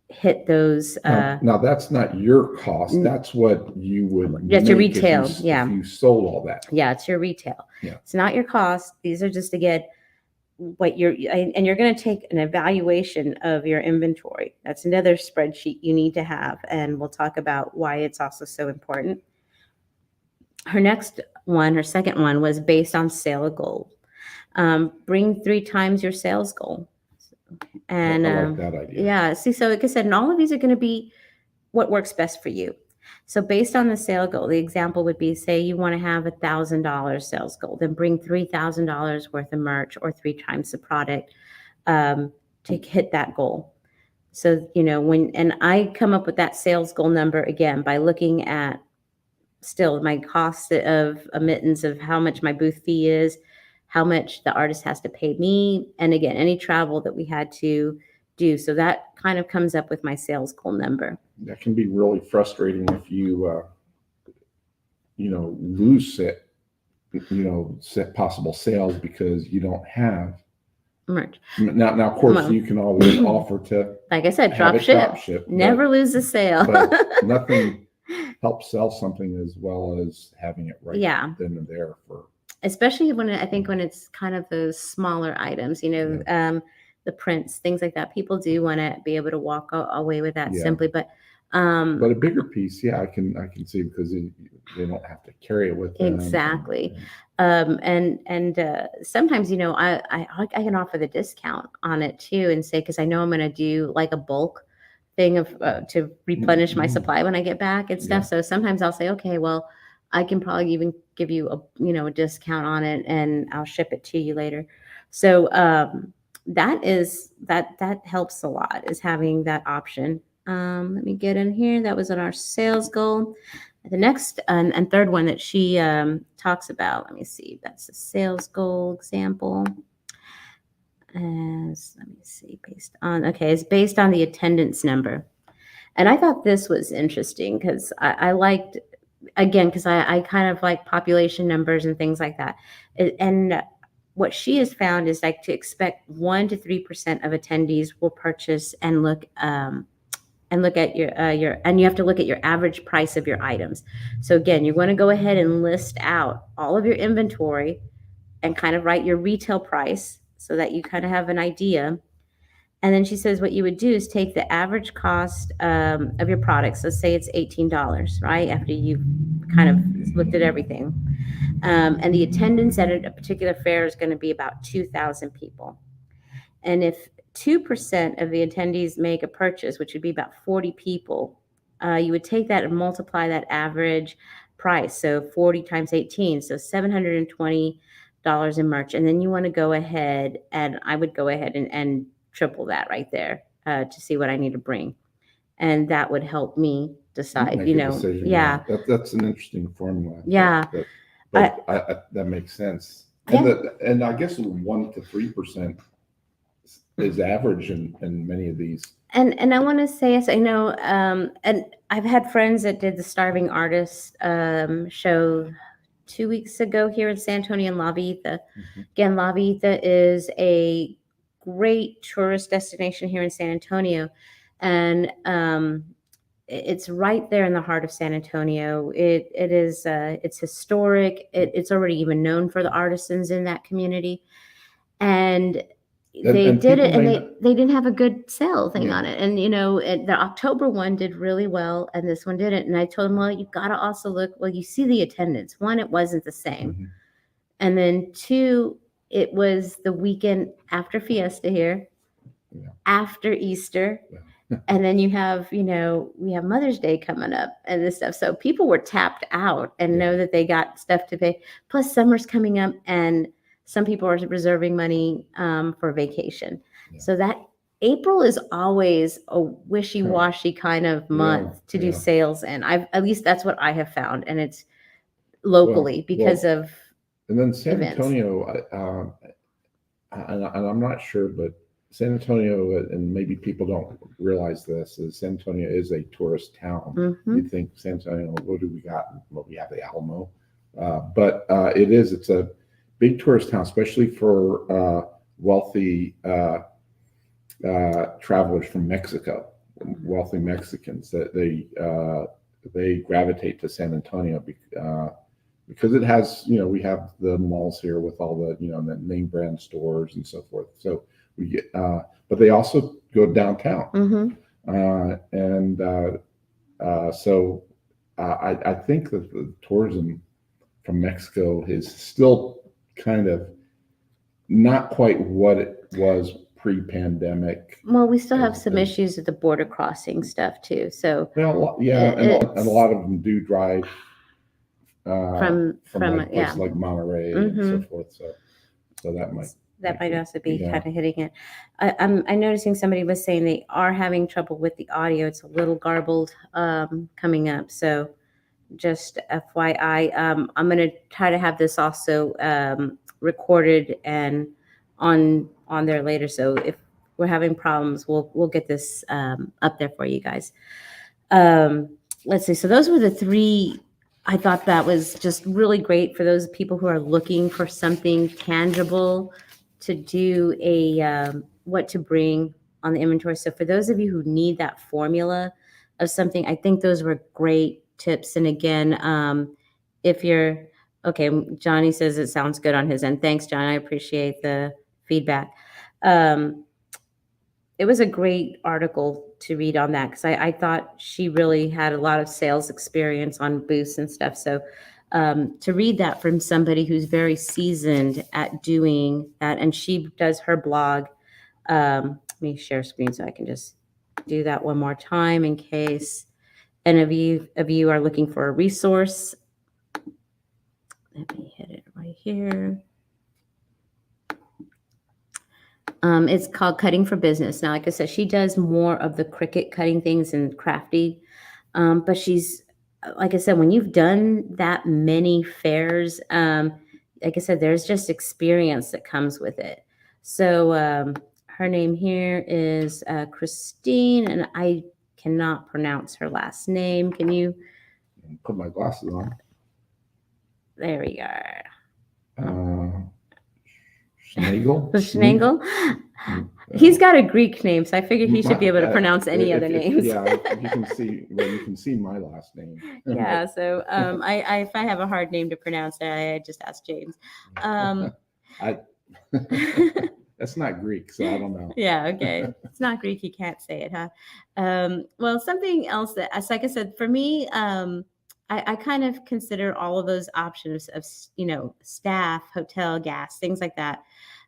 hit those. Now that's not your cost. That's what you would. That's your retail. If you sold all that. Yeah, it's your retail. Yeah. It's not your cost. These are just to get what you're going to take an evaluation of your inventory. That's another spreadsheet you need to have, and we'll talk about why it's also so important. Her second one was based on sales goal. Bring 3 times your sales goal. And I like that idea. Yeah, see, so like I said, and all of these are going to be what works best for you. So based on the sale goal, the example would be, say you want to have $1,000 sales goal, then bring $3,000 worth of merch or 3 times the product to hit that goal. So, and I come up with that sales goal number again by looking at still my cost of admittance of how much my booth fee is, how much the artist has to pay me, and again, any travel that we had to do. So that kind of comes up with my sales goal number. That can be really frustrating if you, lose set possible sales because you don't have merch. Now, of course, you can always offer to, like I said, drop ship. Never lose a sale. But nothing helps sell something as well as having it right then and there for. Especially when it's kind of those smaller items, the prints, things like that. People do want to be able to walk away with that simply, but a bigger piece, I can see, because they don't have to carry it with them. Exactly. And sometimes, I can offer the discount on it too, and say, because I know I'm going to do like a bulk thing of to replenish my supply when I get back and stuff. So sometimes I'll say, okay, well, I can probably even give you a discount on it, and I'll ship it to you later. So that helps a lot, is having that option. Let me get in here. That was on our sales goal. The next and third one that she talks about, let me see, that's the sales goal example. Let me see, it's based on the attendance number. And I thought this was interesting because I liked, again, because I kind of like population numbers and things like that. And what she has found is like to expect 1% to 3% of attendees will purchase and look at your and you have to look at your average price of your items. So again, you're going to go ahead and list out all of your inventory and kind of write your retail price. so that you kind of have an idea. And then she says what you would do is take the average cost of your products. Let's say it's $18, right? After you've kind of looked at everything. And the attendance at a particular fair is going to be about 2,000 people. And if 2% of the attendees make a purchase, which would be about 40 people, you would take that and multiply that average price. So 40 times 18, so $720 in merch. And then you want to go ahead, and I would go ahead and triple that right there to see what I need to bring. And that would help me decide, Make a decision. Yeah. That's an interesting formula. Yeah. But that makes sense. And I guess 1 to 3% is average in many of these. And I want to say, yes, I know, and I've had friends that did the Starving Artist show 2 weeks ago here in San Antonio and La Vita. Mhm. Again, La Vita is a great tourist destination here in San Antonio, and it's right there in the heart of San Antonio. It is it's historic. It's already even known for the artisans in that community, and they did it, and they didn't have a good sale thing on it. And the October one did really well, and this one didn't. And I told them, well, you've got to also look. Well, you see the attendance. One, it wasn't the same, Mhm. and then two, it was the weekend after Fiesta here, after Easter. And then you have, we have Mother's Day coming up and this stuff. So people were tapped out and know that they got stuff to pay. Plus summer's coming up and some people are reserving money for vacation. Yeah. So that April is always a wishy-washy kind of month to do sales. And at least that's what I have found. And it's locally because of and then San Antonio, and I'm not sure, but San Antonio, and maybe people don't realize this, is San Antonio is a tourist town. Mm-hmm. You think San Antonio, what do we got? Well, we have the Alamo, but it's a big tourist town, especially for wealthy travelers from Mexico, wealthy Mexicans, that they gravitate to San Antonio because it has, we have the malls here with all the, the name brand stores and so forth. So we get, but they also go downtown. Mm-hmm. So I think that the tourism from Mexico is still kind of not quite what it was pre-pandemic. Well, we still have some issues with the border crossing stuff too. So and a lot of them do drive from like places like Monterey and so forth. So that might also be kind of hitting it. I'm noticing somebody was saying they are having trouble with the audio. It's a little garbled coming up. So just FYI, I'm going to try to have this also recorded and on there later. So if we're having problems, we'll get this up there for you guys. Let's see. So those were the three. I thought that was just really great for those people who are looking for something tangible to do what to bring on the inventory. So for those of you who need that formula of something, I think those were great tips. And again, if you're okay, Johnny says it sounds good on his end. Thanks, John. I appreciate the feedback. It was a great article to read on that because I thought she really had a lot of sales experience on booths and stuff. So to read that from somebody who's very seasoned at doing that, and she does her blog. Let me share screen so I can just do that one more time in case any of you are looking for a resource. Let me hit it right here. It's called Cutting for Business. Now, like I said, she does more of the Cricut cutting things and crafty, but she's, like I said, when you've done that many fairs, like I said, there's just experience that comes with it. So her name here is Christine, and I cannot pronounce her last name. Can you? Put my glasses on. There we are. Schnagel? He's got a Greek name, so I figured he should be able to pronounce any other names. Yeah, you can see my last name. Yeah, so if I have a hard name to pronounce, I just ask James. That's not Greek, so I don't know. Yeah, okay. It's not Greek, you can't say it, huh? Well, something else that, as like I said, for me, I kind of consider all of those options of, staff, hotel, gas, things like that.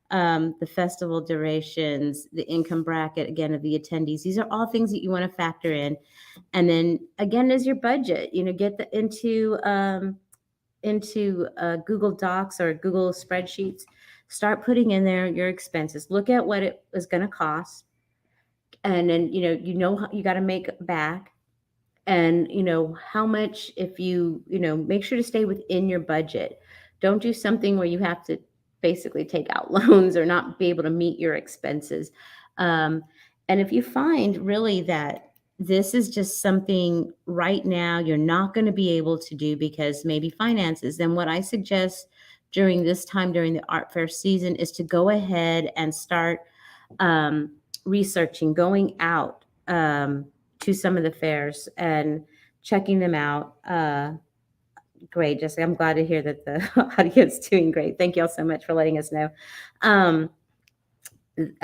The festival durations, the income bracket, again, of the attendees. These are all things that you want to factor in. And then again, is your budget, get into Google Docs or Google spreadsheets. Start putting in there your expenses. Look at what it was going to cost, and then how you got to make it back, and how much. If make sure to stay within your budget. Don't do something where you have to basically take out loans or not be able to meet your expenses. Um, and if you find really that this is just something right now you're not going to be able to do because maybe finances, then what I suggest during this time during the art fair season is to go ahead and start researching, going out to some of the fairs and checking them out. Great, Jessica. I'm glad to hear that the audience is doing great. Thank you all so much for letting us know.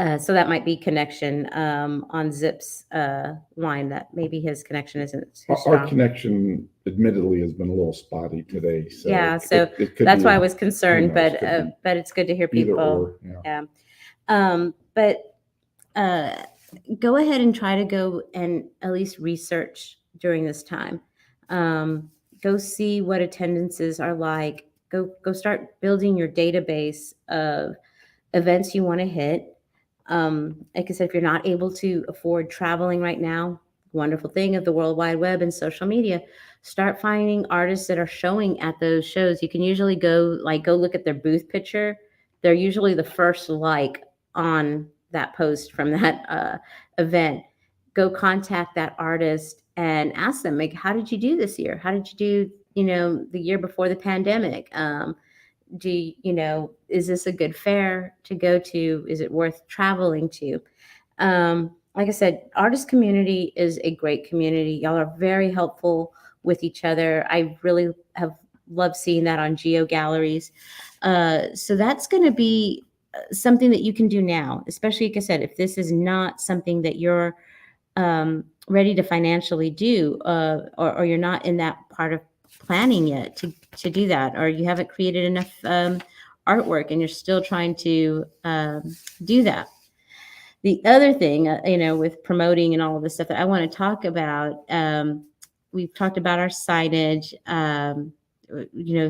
So that might be connection on Zip's line. That maybe his connection isn't too strong. Our connection, admittedly, has been a little spotty today. So yeah, so it could that's be why I was concerned. knows, But it's good to hear either people. or, yeah. But go ahead and try to go and at least research during this time. Go see what attendances are like. Go start building your database of events you want to hit. Like I said, if you're not able to afford traveling right now, wonderful thing of the World Wide Web and social media, start finding artists that are showing at those shows. You can usually go look at their booth picture. They're usually the first on that post from that event. Go contact that artist and ask them, like, how did you do this year? How did you do, the year before the pandemic? Is this a good fair to go to? Is it worth traveling to? Like I said, artist community is a great community. Y'all are very helpful with each other. I really have loved seeing that on Geo Galleries. So that's going to be something that you can do now, especially, like I said, if this is not something that you're ready to financially do, or you're not in that part of planning yet to do that, or you haven't created enough artwork and you're still trying to do that. The other thing, with promoting and all of this stuff that I want to talk about, we've talked about our signage.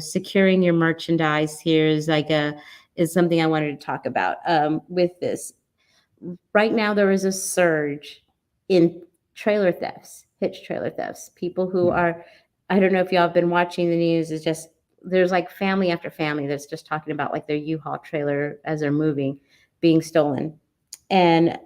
Securing your merchandise here is something I wanted to talk about with this. Right now, there is a surge in trailer thefts, hitch trailer thefts. People who are, I don't know if y'all have been watching the news, it's just, there's like family after family that's just talking about like their U-Haul trailer as they're moving being stolen. And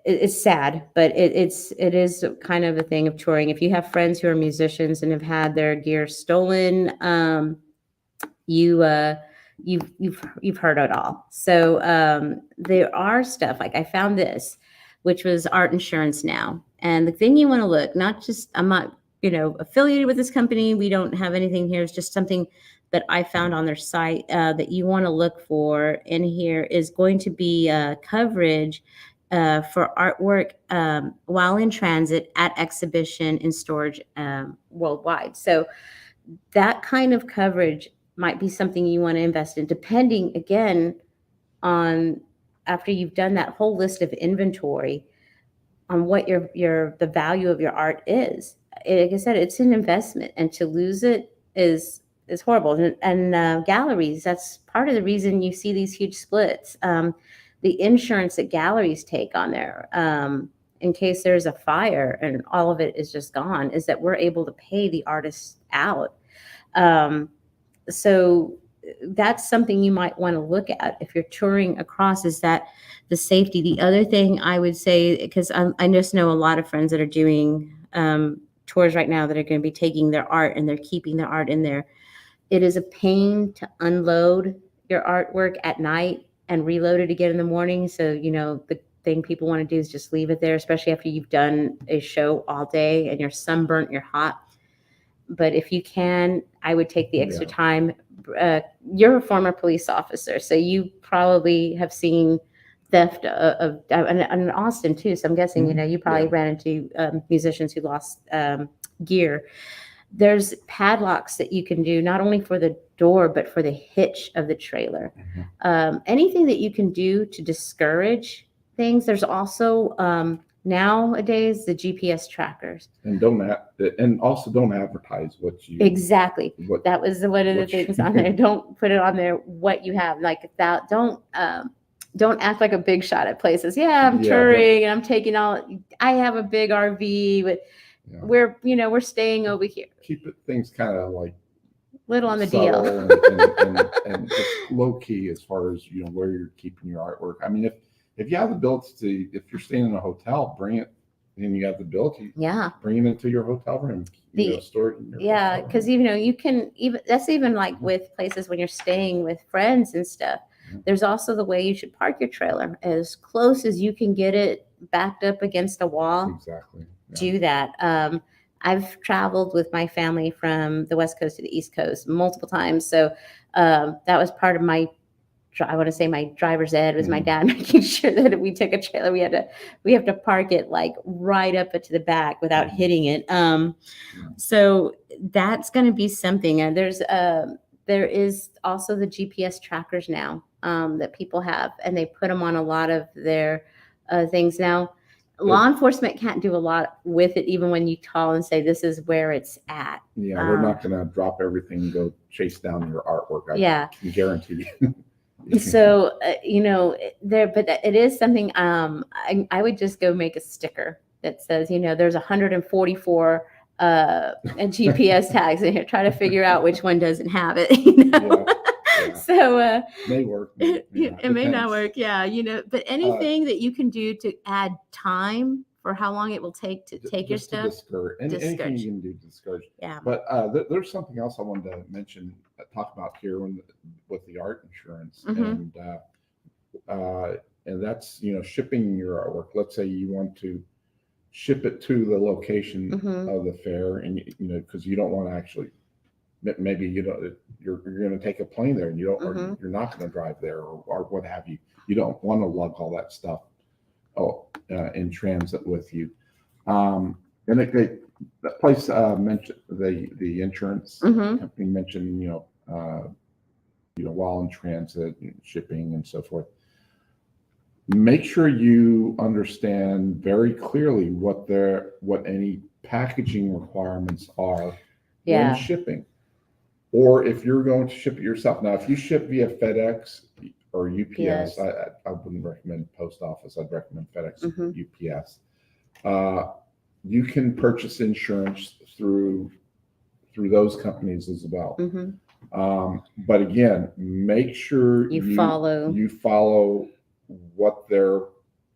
it's sad, but it is kind of a thing of touring. If you have friends who are musicians and have had their gear stolen, you've heard it all. So there are stuff like I found this, which was Art Insurance Now. And the thing you want to look, not just, I'm not, affiliated with this company. We don't have anything here. It's just something that I found on their site that you want to look for in here is going to be coverage for artwork while in transit, at exhibition, in storage worldwide. So that kind of coverage might be something you want to invest in, depending, again, on after you've done that whole list of inventory on what the value of your art is. Like I said, it's an investment, and to lose it is horrible. And galleries, that's part of the reason you see these huge splits. The insurance that galleries take on there, in case there's a fire and all of it is just gone, is that we're able to pay the artists out. So that's something you might want to look at if you're touring across, is that the safety. The other thing I would say, because I just know a lot of friends that are doing tours right now that are going to be taking their art and they're keeping their art in there. It is a pain to unload your artwork at night and reload it again in the morning. So, the thing people want to do is just leave it there, especially after you've done a show all day and you're sunburnt, you're hot. But if you can, I would take the extra Yeah. time. You're a former police officer, so you probably have seen theft and in Austin too. So I'm guessing, you probably Yeah. ran into musicians who lost gear. There's padlocks that you can do not only for the door, but for the hitch of the trailer. Anything that you can do to discourage things. There's also nowadays the GPS trackers. And also don't advertise what you Exactly. what That was one of the what you- things on there. Don't put it on there what you have. Like that. Don't act like a big shot at places. Yeah, I'm Yeah, touring and I'm taking all. I have a big RV, but yeah. we're staying over here. Keep things kind of like Little on the subtle deal. and just low key as far as where you're keeping your artwork. I mean, if you have the ability to, if you're staying in a hotel, bring it, and you have the ability, Yeah. bring it into your hotel room. Store it in your Yeah, hotel because room. you can even that's even like with places when you're staying with friends and stuff. There's also the way you should park your trailer as close as you can get it backed up against a wall. Exactly. Yeah. Do that. I've traveled with my family from the West Coast to the East Coast multiple times. So that was part of my, I want to say my driver's ed was my dad making sure that if we took a trailer, we have to park it like right up to the back without hitting it. So that's going to be something. And there is also the GPS trackers now that people have, and they put them on a lot of their things now. Law enforcement can't do a lot with it, even when you call and say this is where it's at. Yeah, they're not going to drop everything and go chase down your artwork. I can guarantee you. So but it is something. I would just go make a sticker that says, there's 144 GPS tags in here. Try to figure out which one doesn't have it. Yeah. So may work. It may not work. Yeah, but anything that you can do to add time for how long it will take to take your stuff. Anything you can do to discourage. Yeah. But there's something else I wanted to mention, talk about here with the art insurance, and that's shipping your artwork. Let's say you want to ship it to the location of the fair, and because you don't want to actually. Maybe you're going to take a plane there, and you don't, or you're not going to drive there, or what have you. You don't want to lug all that stuff in transit with you. And that place mentioned the insurance company mentioned while in transit, shipping and so forth. Make sure you understand very clearly what any packaging requirements are when shipping. Or if you're going to ship it yourself. Now, if you ship via FedEx or UPS, I wouldn't recommend post office. I'd recommend FedEx, UPS. You can purchase insurance through those companies as well. But again, make sure you follow what their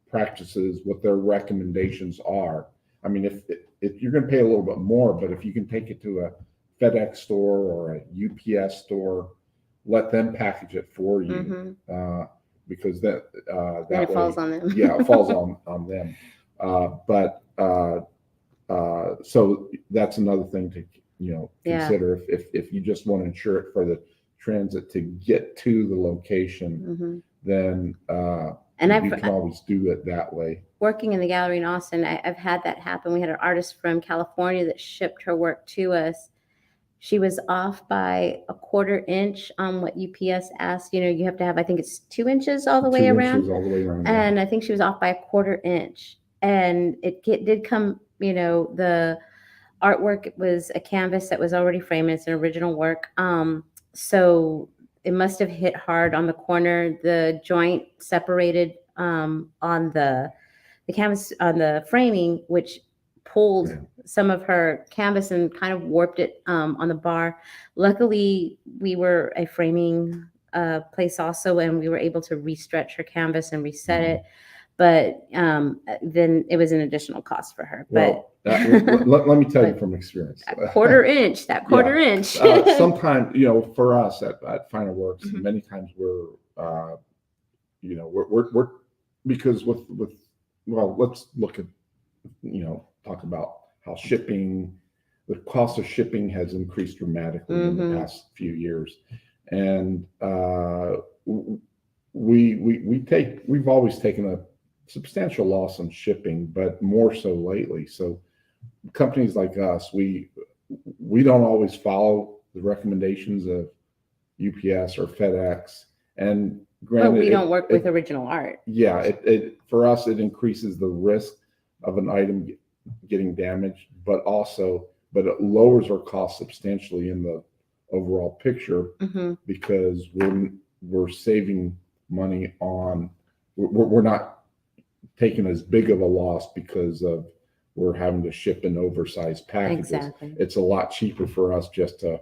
practices, what their recommendations are. I mean, if you're going to pay a little bit more, but if you can take it to a FedEx store or a UPS store, let them package it for you, because that it falls on them. Yeah, it falls on them. So that's another thing to consider if you just want to insure it for the transit to get to the location, then you can always do it that way. Working in the gallery in Austin, I've had that happen. We had an artist from California that shipped her work to us. She was off by a 1/4 inch on what UPS asked. You have to have, I think it's 2 inches all the way around. And I think she was off by a 1/4 inch. And it did come, the artwork was a canvas that was already framed. It's an original work. So it must have hit hard on the corner. The joint separated on the canvas, on the framing, which pulled some of her canvas and kind of warped it on the bar. Luckily, we were a framing place also, and we were able to restretch her canvas and reset it. But then it was an additional cost for her. Well, let me tell you from experience. That 1/4 inch. Sometimes, for us at Finer Works, many times we're because let's look at talk about how shipping the cost of shipping has increased dramatically in the past few years, and we've always taken a substantial loss on shipping, but more so lately. So companies like us, we don't always follow the recommendations of UPS or FedEx, and But granted, we don't work with original art. yeah, it for us it increases the risk of an item getting damaged, but it lowers our cost substantially in the overall picture because we're saving money on we're not taking as big of a loss because of we're having to ship in oversized packages. Exactly. It's a lot cheaper for us just to,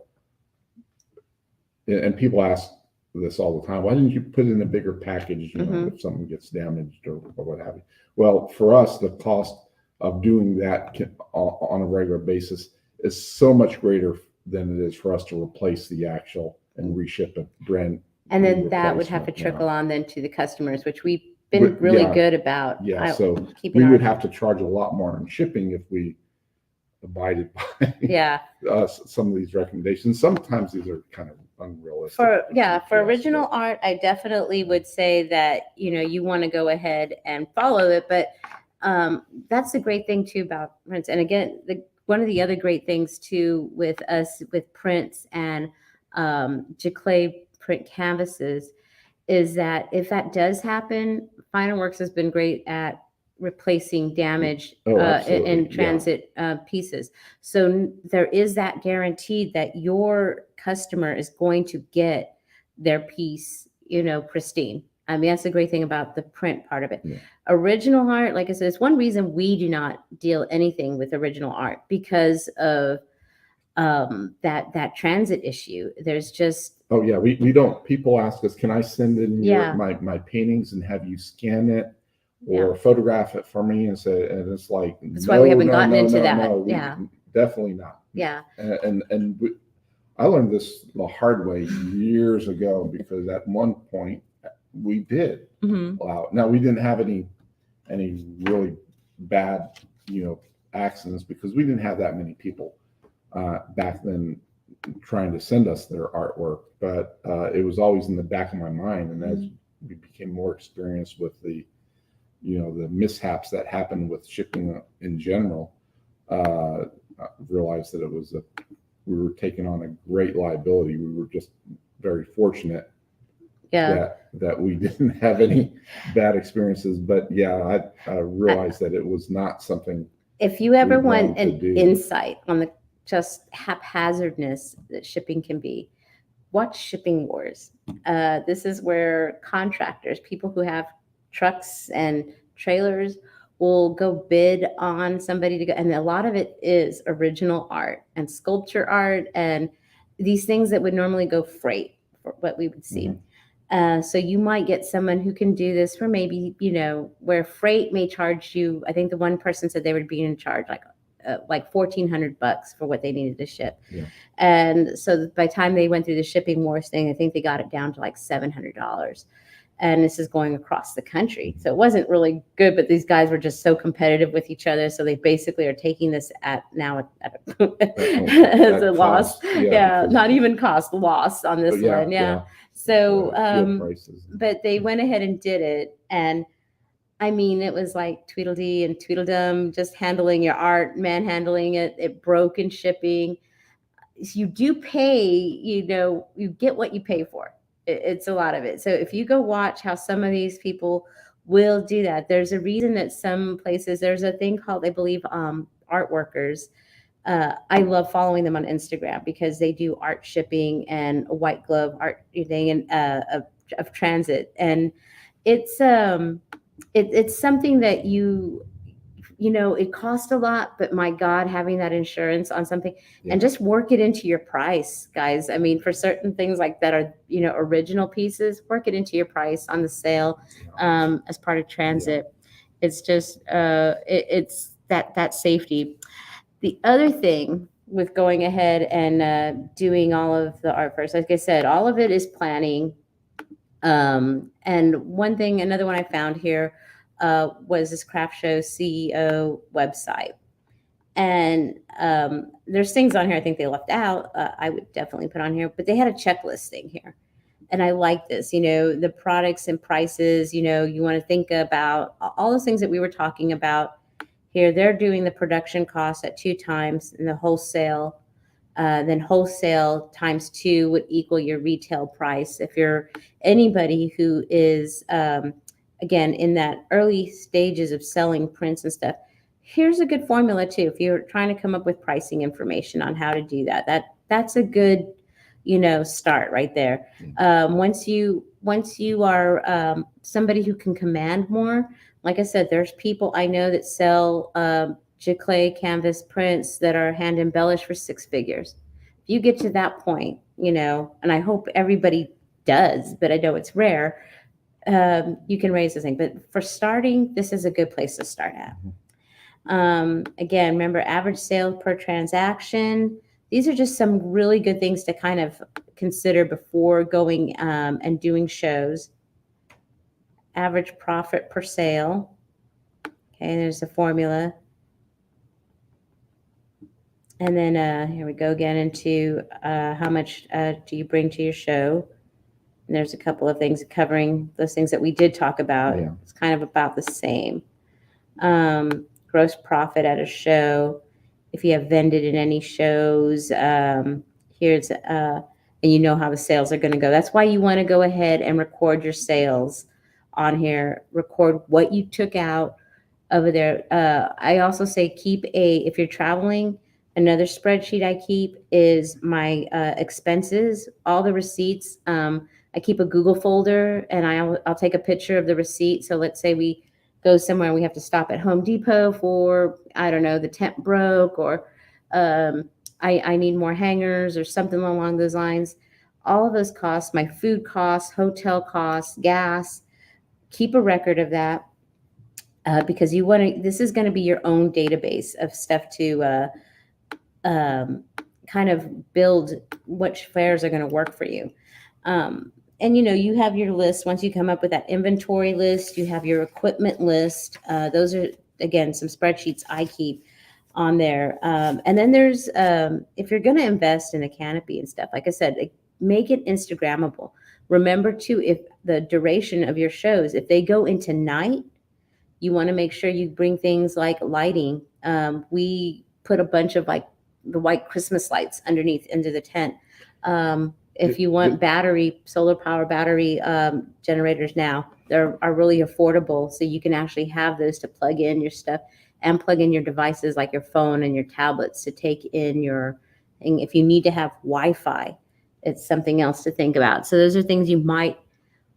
and people ask this all the time, why didn't you put in a bigger package, if something gets damaged or what have you? Well, for us, the cost of doing that on a regular basis is so much greater than it is for us to replace the actual and reship a brand. And then that would have to trickle on then to the customers, which we've been really good about. Yeah, so we would have to charge a lot more on shipping if we abided by some of these recommendations. Sometimes these are kind of unrealistic. For original art, I definitely would say that you want to go ahead and follow it, but that's the great thing too about prints. And again, one of the other great things too with us with prints and Giclée print canvases is that if that does happen, Fine Works has been great at replacing damaged in transit pieces. So there is that guaranteed that your customer is going to get their piece, pristine. I mean, that's the great thing about the print part of it. Yeah. Original art, like I said, it's one reason we do not deal anything with original art because of that transit issue. There's just we don't. People ask us, can I send in my paintings and have you scan it or photograph it for me? And it's like that's why we haven't gotten into that. Definitely not. Yeah. And I learned this the hard way years ago because at one point we did allow it. Now we didn't have any really bad accidents because we didn't have that many people back then trying to send us their artwork, but it was always in the back of my mind. And as we became more experienced with the mishaps that happened with shipping in general, I realized that we were taking on a great liability. We were just very fortunate that we didn't have any bad experiences. But I realized that it was not something. If you ever want an insight on the just haphazardness that shipping can be, watch Shipping Wars. This is where contractors, people who have trucks and trailers, will go bid on somebody to go, and a lot of it is original art and sculpture art and these things that would normally go freight for what we would see. So you might get someone who can do this for maybe, where freight may charge you. I think the one person said they would be in charge like $1,400 for what they needed to ship. Yeah. And so by the time they went through the Shipping Wars thing, I think they got it down to like $700. And this is going across the country. So it wasn't really good, but these guys were just so competitive with each other. So they basically are taking this as a loss. Not even cost, loss on this one. Yeah. So, but they went ahead and did it. And I mean, it was like Tweedledee and Tweedledum, just handling your art, manhandling it. It broke in shipping. You do pay, you get what you pay for. It's a lot of it. So if you go watch how some of these people will do that, there's a reason that some places, there's a thing called, I believe, art workers. I love following them on Instagram because they do art shipping and a white glove art thing and of transit. And it's something that it costs a lot, but my God, having that insurance on something and just work it into your price, guys. I mean, for certain things like that are, original pieces, work it into your price on the sale as part of transit. It's just, it's that safety. The other thing with going ahead and doing all of the art first, like I said, all of it is planning. And another one I found here was this craft show CEO website. And there's things on here I think they left out. I would definitely put on here, but they had a checklist thing here. And I like this, the products and prices, you want to think about all those things that we were talking about here. They're doing the production cost at 2 times and the wholesale. Then wholesale times 2 would equal your retail price. If you're anybody who is, again, in that early stages of selling prints and stuff, here's a good formula too. If you're trying to come up with pricing information on how to do that, that's a good, start right there. Once you are somebody who can command more, like I said, there's people I know that sell giclée canvas prints that are hand embellished for 6 figures. If you get to that point, and I hope everybody does, but I know it's rare, you can raise the thing. But for starting, this is a good place to start at. Again, remember average sale per transaction. These are just some really good things to kind of consider before going and doing shows. Average profit per sale. Okay, there's the formula. And then here we go again into how much do you bring to your show. And there's a couple of things covering those things that we did talk about. Yeah. It's kind of about the same. Gross profit at a show. If you have vended in any shows, here's and you know how the sales are going to go. That's why you want to go ahead and record your sales on here. Record what you took out over there. I also say if you're traveling, another spreadsheet I keep is my expenses, all the receipts. I keep a Google folder and I'll take a picture of the receipt. So let's say we go somewhere and we have to stop at Home Depot for, I don't know, the tent broke, or I need more hangers or something along those lines. All of those costs, my food costs, hotel costs, gas, keep a record of that. Because this is going to be your own database of stuff to kind of build which fairs are going to work for you. And you have your list. Once you come up with that inventory list, you have your equipment list. Those are, again, some spreadsheets I keep on there. And then there's, if you're going to invest in a canopy and stuff, like I said, make it Instagrammable. Remember too, if the duration of your shows, if they go into night, you want to make sure you bring things like lighting. We put a bunch of like the white Christmas lights underneath into the tent. If you want solar power battery generators now, they are really affordable. So you can actually have those to plug in your stuff and plug in your devices like your phone and your tablets to take in your thing. If you need to have Wi-Fi, it's something else to think about. So those are things you might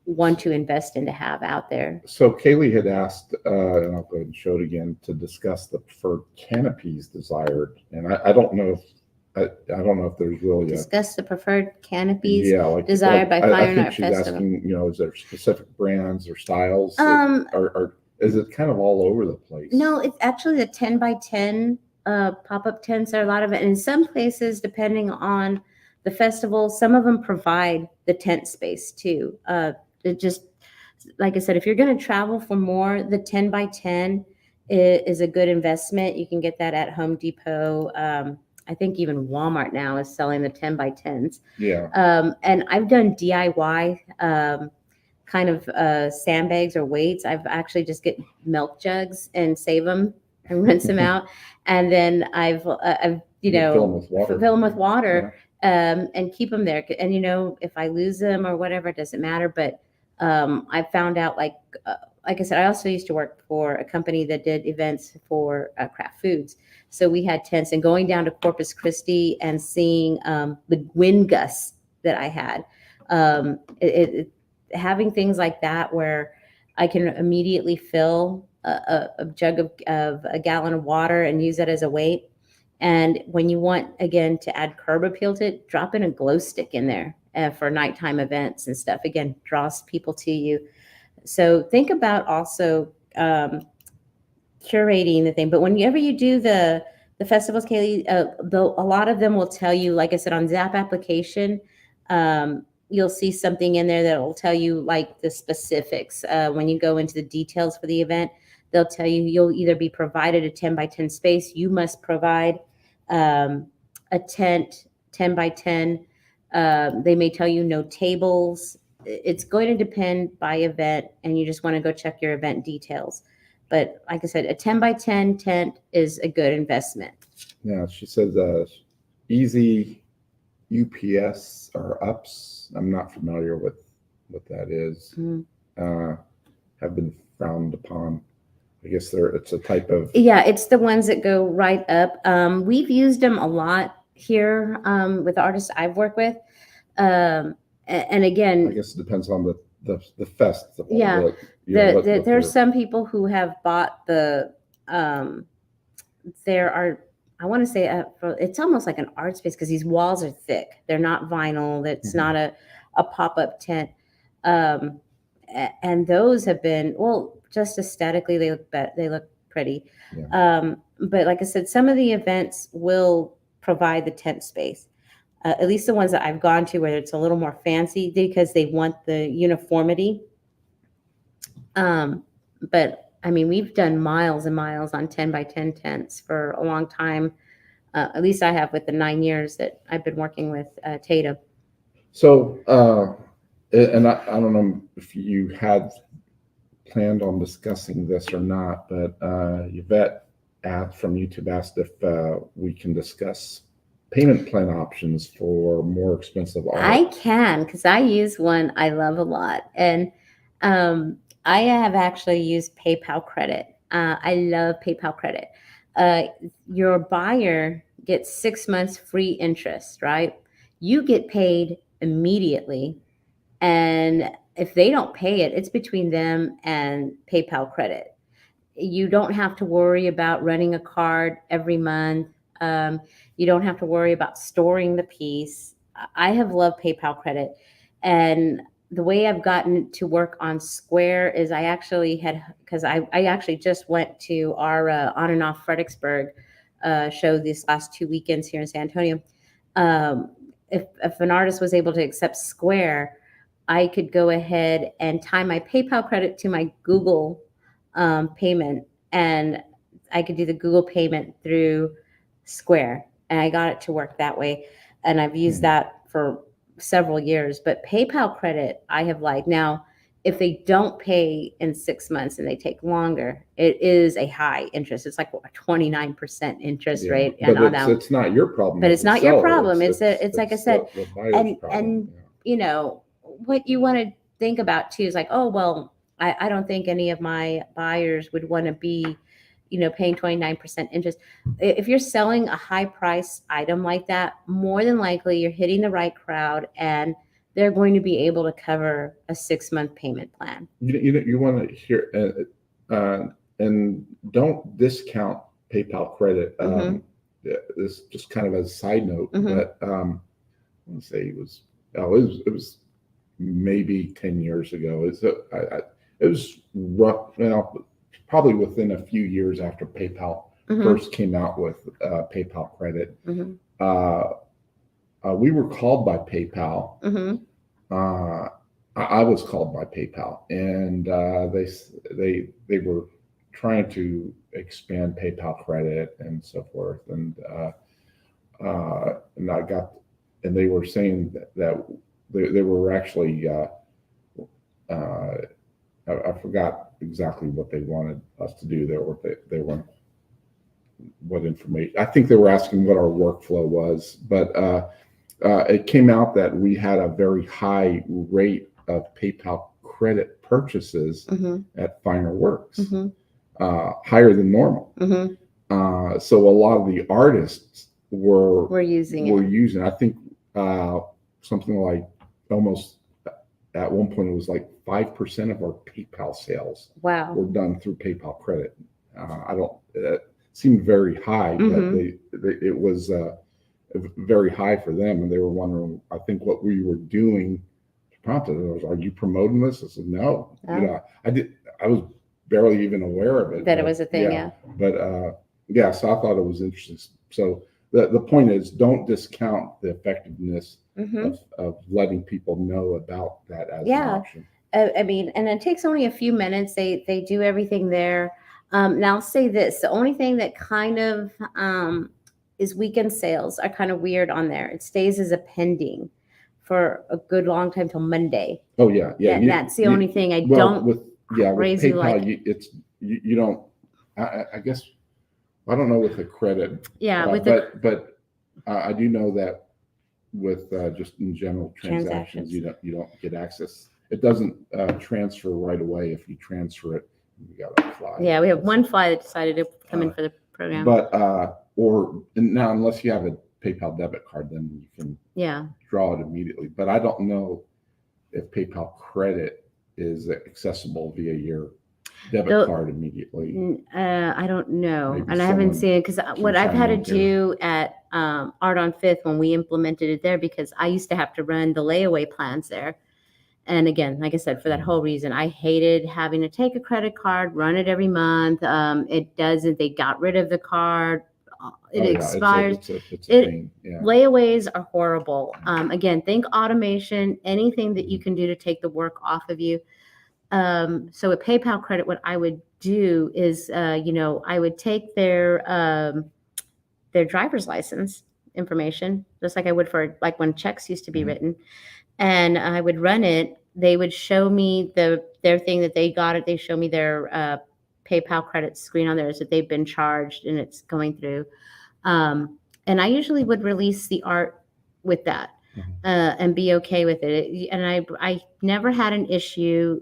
want to invest in to have out there. So Kaylee had asked, and I'll go ahead and show it again, to discuss the preferred canopies desired. And I don't know if there's really discuss the preferred canopies desired by Fine Art Festival. Asking, is there specific brands or styles is it kind of all over the place? No, it's actually the 10 by 10 pop-up tents are a lot of it. And in some places, depending on the festival, some of them provide the tent space too. It just, like I said, if you're going to travel for more, the 10 by 10 is a good investment. You can get that at Home Depot. I think even Walmart now is selling the 10 by 10s. Yeah. And I've done DIY kind of sandbags or weights. I've actually just get milk jugs and save them and rinse them out. And then I've fill them with water. Yeah. And keep them there. And, if I lose them or whatever, it doesn't matter. But I found out, like I said, I also used to work for a company that did events for craft foods. So we had tents, and going down to Corpus Christi and seeing the wind gusts that I had, having things like that where I can immediately fill a jug of a gallon of water and use that as a weight. And when you want, again, to add curb appeal to it, drop in a glow stick in there for nighttime events and stuff. Again, draws people to you. So think about also curating the thing. But whenever you do the festivals, Kaylee, a lot of them will tell you, like I said, on Zap application, you'll see something in there that will tell you like the specifics when you go into the details for the event. they'll tell you you'll either be provided a 10 by 10 space. You must provide a tent 10 by 10. They may tell you no tables. It's going to depend by event, and you just want to go check your event details. But like I said, a 10 by 10 tent is a good investment. Yeah, she says easy UPS or ups. I'm not familiar with what that is. Have been frowned upon. I guess it's a type of. Yeah, it's the ones that go right up. We've used them a lot here with the artists I've worked with. And again, I guess it depends on the festival. Yeah, there's some people who have bought the. There are, I want to say, it's almost like an art space because these walls are thick. They're not vinyl. It's not a pop-up tent. And those have been, well, just aesthetically, they look pretty. Yeah. But like I said, some of the events will provide the tent space. At least the ones that I've gone to where it's a little more fancy because they want the uniformity. But I mean, we've done miles and miles on 10 by 10 tents for a long time. At least I have with the 9 years that I've been working with Tatum. So, and I don't know if you had planned on discussing this or not, but Yvette from YouTube asked if we can discuss payment plan options for more expensive art. I can, because I use one I love a lot. And I have actually used PayPal credit. I love PayPal credit. Your buyer gets 6 months free interest, right? You get paid immediately. And if they don't pay it, it's between them and PayPal credit. You don't have to worry about running a card every month. You don't have to worry about storing the piece. I have loved PayPal credit. And the way I've gotten to work on Square is I actually had, because I actually just went to our On and Off Fredericksburg show these last 2 weekends here in San Antonio. If an artist was able to accept Square, I could go ahead and tie my PayPal credit to my Google payment, and I could do the Google payment through Square, and I got it to work that way. And I've used that for several years. But PayPal credit, I have liked. Now, if they don't pay in 6 months and they take longer, it is a high interest. It's like a 29% interest rate. But it's not your problem. But it's not your problem. It's like I said, and you know, what you want to think about too is like, oh, well, I don't think any of my buyers would want to be, you know, paying 29% interest. If you're selling a high price item like that, more than likely you're hitting the right crowd and they're going to be able to cover a 6-month payment plan. You want to hear, and don't discount PayPal credit. This just kind of as a side note, but I want to say it was maybe 10 years ago. It was rough, probably within a few years after PayPal first came out with PayPal credit. We were called by PayPal. I was called by PayPal, and they were trying to expand PayPal credit and so forth. And they were saying that they were actually I forgot exactly what they wanted us to do there, or they weren't what information. I think they were asking what our workflow was, but it came out that we had a very high rate of PayPal credit purchases at Finer Works, higher than normal. So a lot of the artists were using. I think something like almost at one point it was like 5% of our PayPal sales were done through PayPal credit. It seemed very high, but it was very high for them, and they were wondering, I think, what we were doing prompted it. Are you promoting this? I said, no. I was barely even aware of it. That it was a thing, But so I thought it was interesting. So the point is, don't discount the effectiveness of letting people know about that as an option. I mean, and it takes only a few minutes. They do everything there. Now I'll say this, the only thing that kind of is weekend sales are kind of weird on there. It stays as a pending for a good long time till Monday. Oh, yeah. And that's the only thing I well, don't with crazy PayPal, like. you don't, I guess, I don't know with the credit. Yeah, with but I do know that with just in general transactions, you don't get access. It doesn't transfer right away. If you transfer it, you got to fly. Yeah, we have one fly that decided to come in for the program. But now unless you have a PayPal debit card, then you can draw it immediately. But I don't know if PayPal credit is accessible via your debit card immediately. I don't know. Maybe and I haven't seen it because what I've had to do at Art on Fifth when we implemented it there, because I used to have to run the layaway plans there. And again, like I said, for that whole reason, I hated having to take a credit card, run it every month. They got rid of the card. It expires. It's a pain. Yeah. Layaways are horrible. Again, think automation, anything that you can do to take the work off of you. So with PayPal credit, what I would do is, I would take their driver's license information, just like I would for like when checks used to be written, and I would run it. They would show me their thing that they got it. They show me their PayPal credit screen on there is that they've been charged and it's going through. And I usually would release the art with that. And be okay with it. And I never had an issue,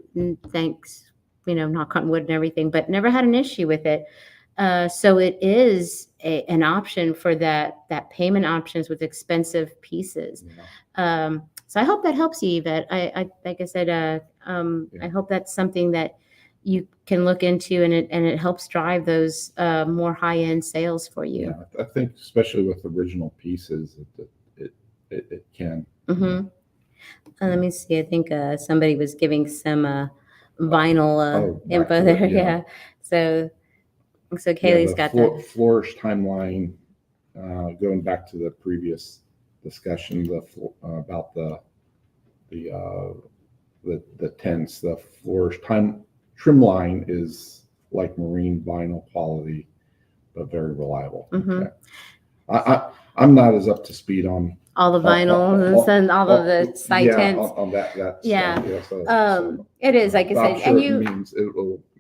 thanks, knock on wood and everything, but never had an issue with it. So it is an option for that payment options with expensive pieces. So I hope that helps you, Yvette. I like I said, I hope that's something that you can look into, and it helps drive those more high-end sales for you. Yeah, I think especially with original pieces, it can. Let me see. I think somebody was giving some vinyl info there. Yeah. So Kaylee's got the flourish timeline. Going back to the previous discussion, about the tents, the flourish trim line is like marine vinyl quality, but very reliable. Okay. I'm not as up to speed on all the vinyl and all of the side tents. On that stuff. So it is, like I said, sure,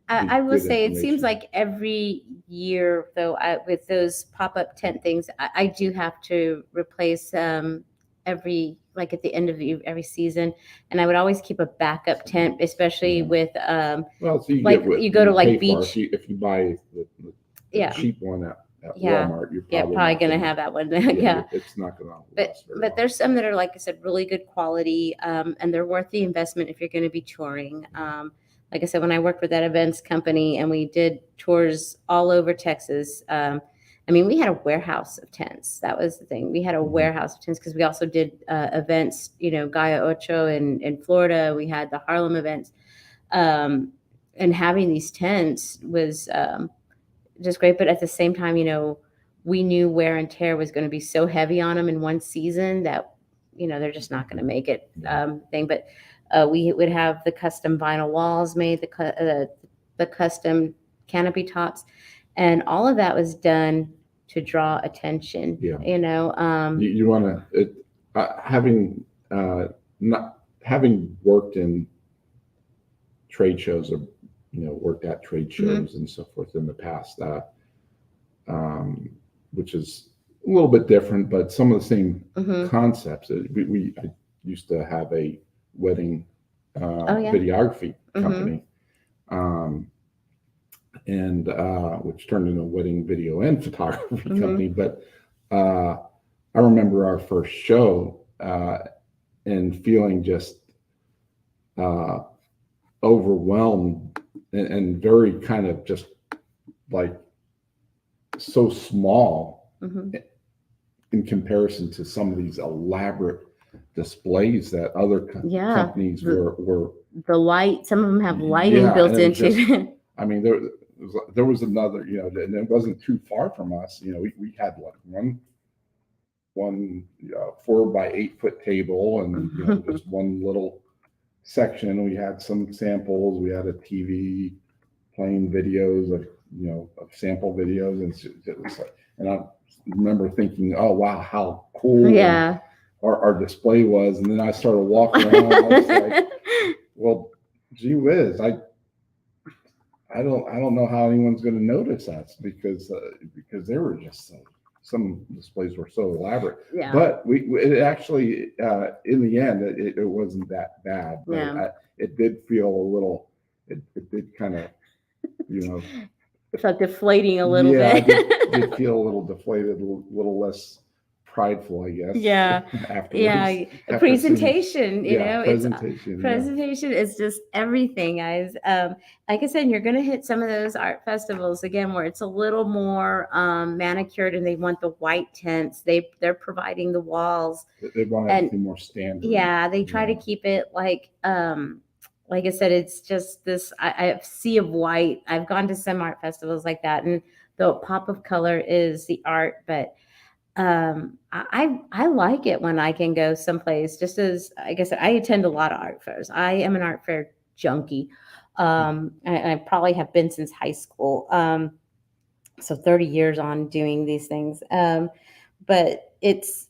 and I will say it seems like every year, though, with those pop-up tent things, I do have to replace every, like at the end of every season, and I would always keep a backup tent, especially with so you go to like beach. If you buy the cheap one at Walmart, you're probably going to have that one. It's not going to last very long. But there's some that are, like I said, really good quality, and they're worth the investment if you're going to be touring. Like I said, when I worked with that events company and we did tours all over Texas, we had a warehouse of tents. That was the thing. We had a warehouse of tents because we also did events, Gaia Ocho in Florida. We had the Harlem events. And having these tents was just great. But at the same time, we knew wear and tear was going to be so heavy on them in one season that, they're just not going to make it thing. But we would have the custom vinyl walls made, the custom canopy tops, and all of that was done to draw attention. You want to having worked in trade shows or worked at trade shows and so forth in the past, which is a little bit different, but some of the same concepts. I used to have a wedding videography company, and which turned into a wedding video and photography company. But I remember our first show and feeling just overwhelmed and very kind of just like so small in comparison to some of these elaborate displays that other companies were. The light, some of them have lighting built into it. There was another, and it wasn't too far from us. We had like one 4x8 foot table and just one little section. We had some samples. We had a TV playing videos of sample videos, and it was like, and I remember thinking, oh wow, how cool Yeah. our display was, and then I started walking around. And I was like, well, gee whiz, I don't know how anyone's going to notice us because they were just some displays were so elaborate. Yeah. But it actually in the end it wasn't that bad. But Yeah. it did feel a little. It did kind of, It felt deflating a little bit. bit. did feel a little deflated, a little less prideful, I guess. Yeah. Afterwards. Yeah. Presentation, presentation. Presentation is just everything, guys. Like I said, you're going to hit some of those art festivals again where it's a little more manicured, and they want the white tents. They're providing the walls. They want everything more standard. Yeah, they try to keep it like I said, it's just this I sea of white. I've gone to some art festivals like that, and the pop of color is the art, but I like it when I can go someplace. Just as I guess I attend a lot of art fairs. I am an art fair junkie. I probably have been since high school. So 30 years on doing these things. But it's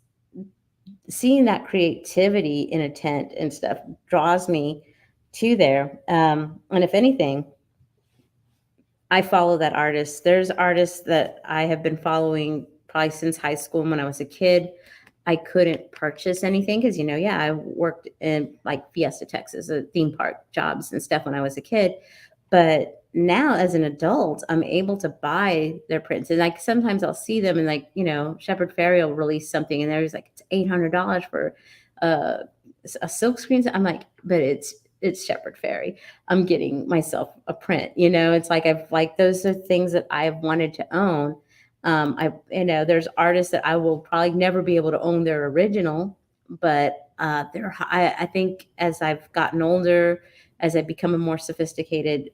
seeing that creativity in a tent and stuff draws me to there. And if anything, I follow that artist. There's artists that I have been following probably since high school. When I was a kid, I couldn't purchase anything because, I worked in like Fiesta, Texas, theme park jobs and stuff when I was a kid. But now as an adult, I'm able to buy their prints. And like sometimes I'll see them and like, Shepard Fairey will release something and there's like, it's $800 for a silk screen. I'm like, but it's Shepard Fairey. I'm getting myself a print, it's like those are things that I've wanted to own. There's artists that I will probably never be able to own their original, but I think as I've gotten older, as I become a more sophisticated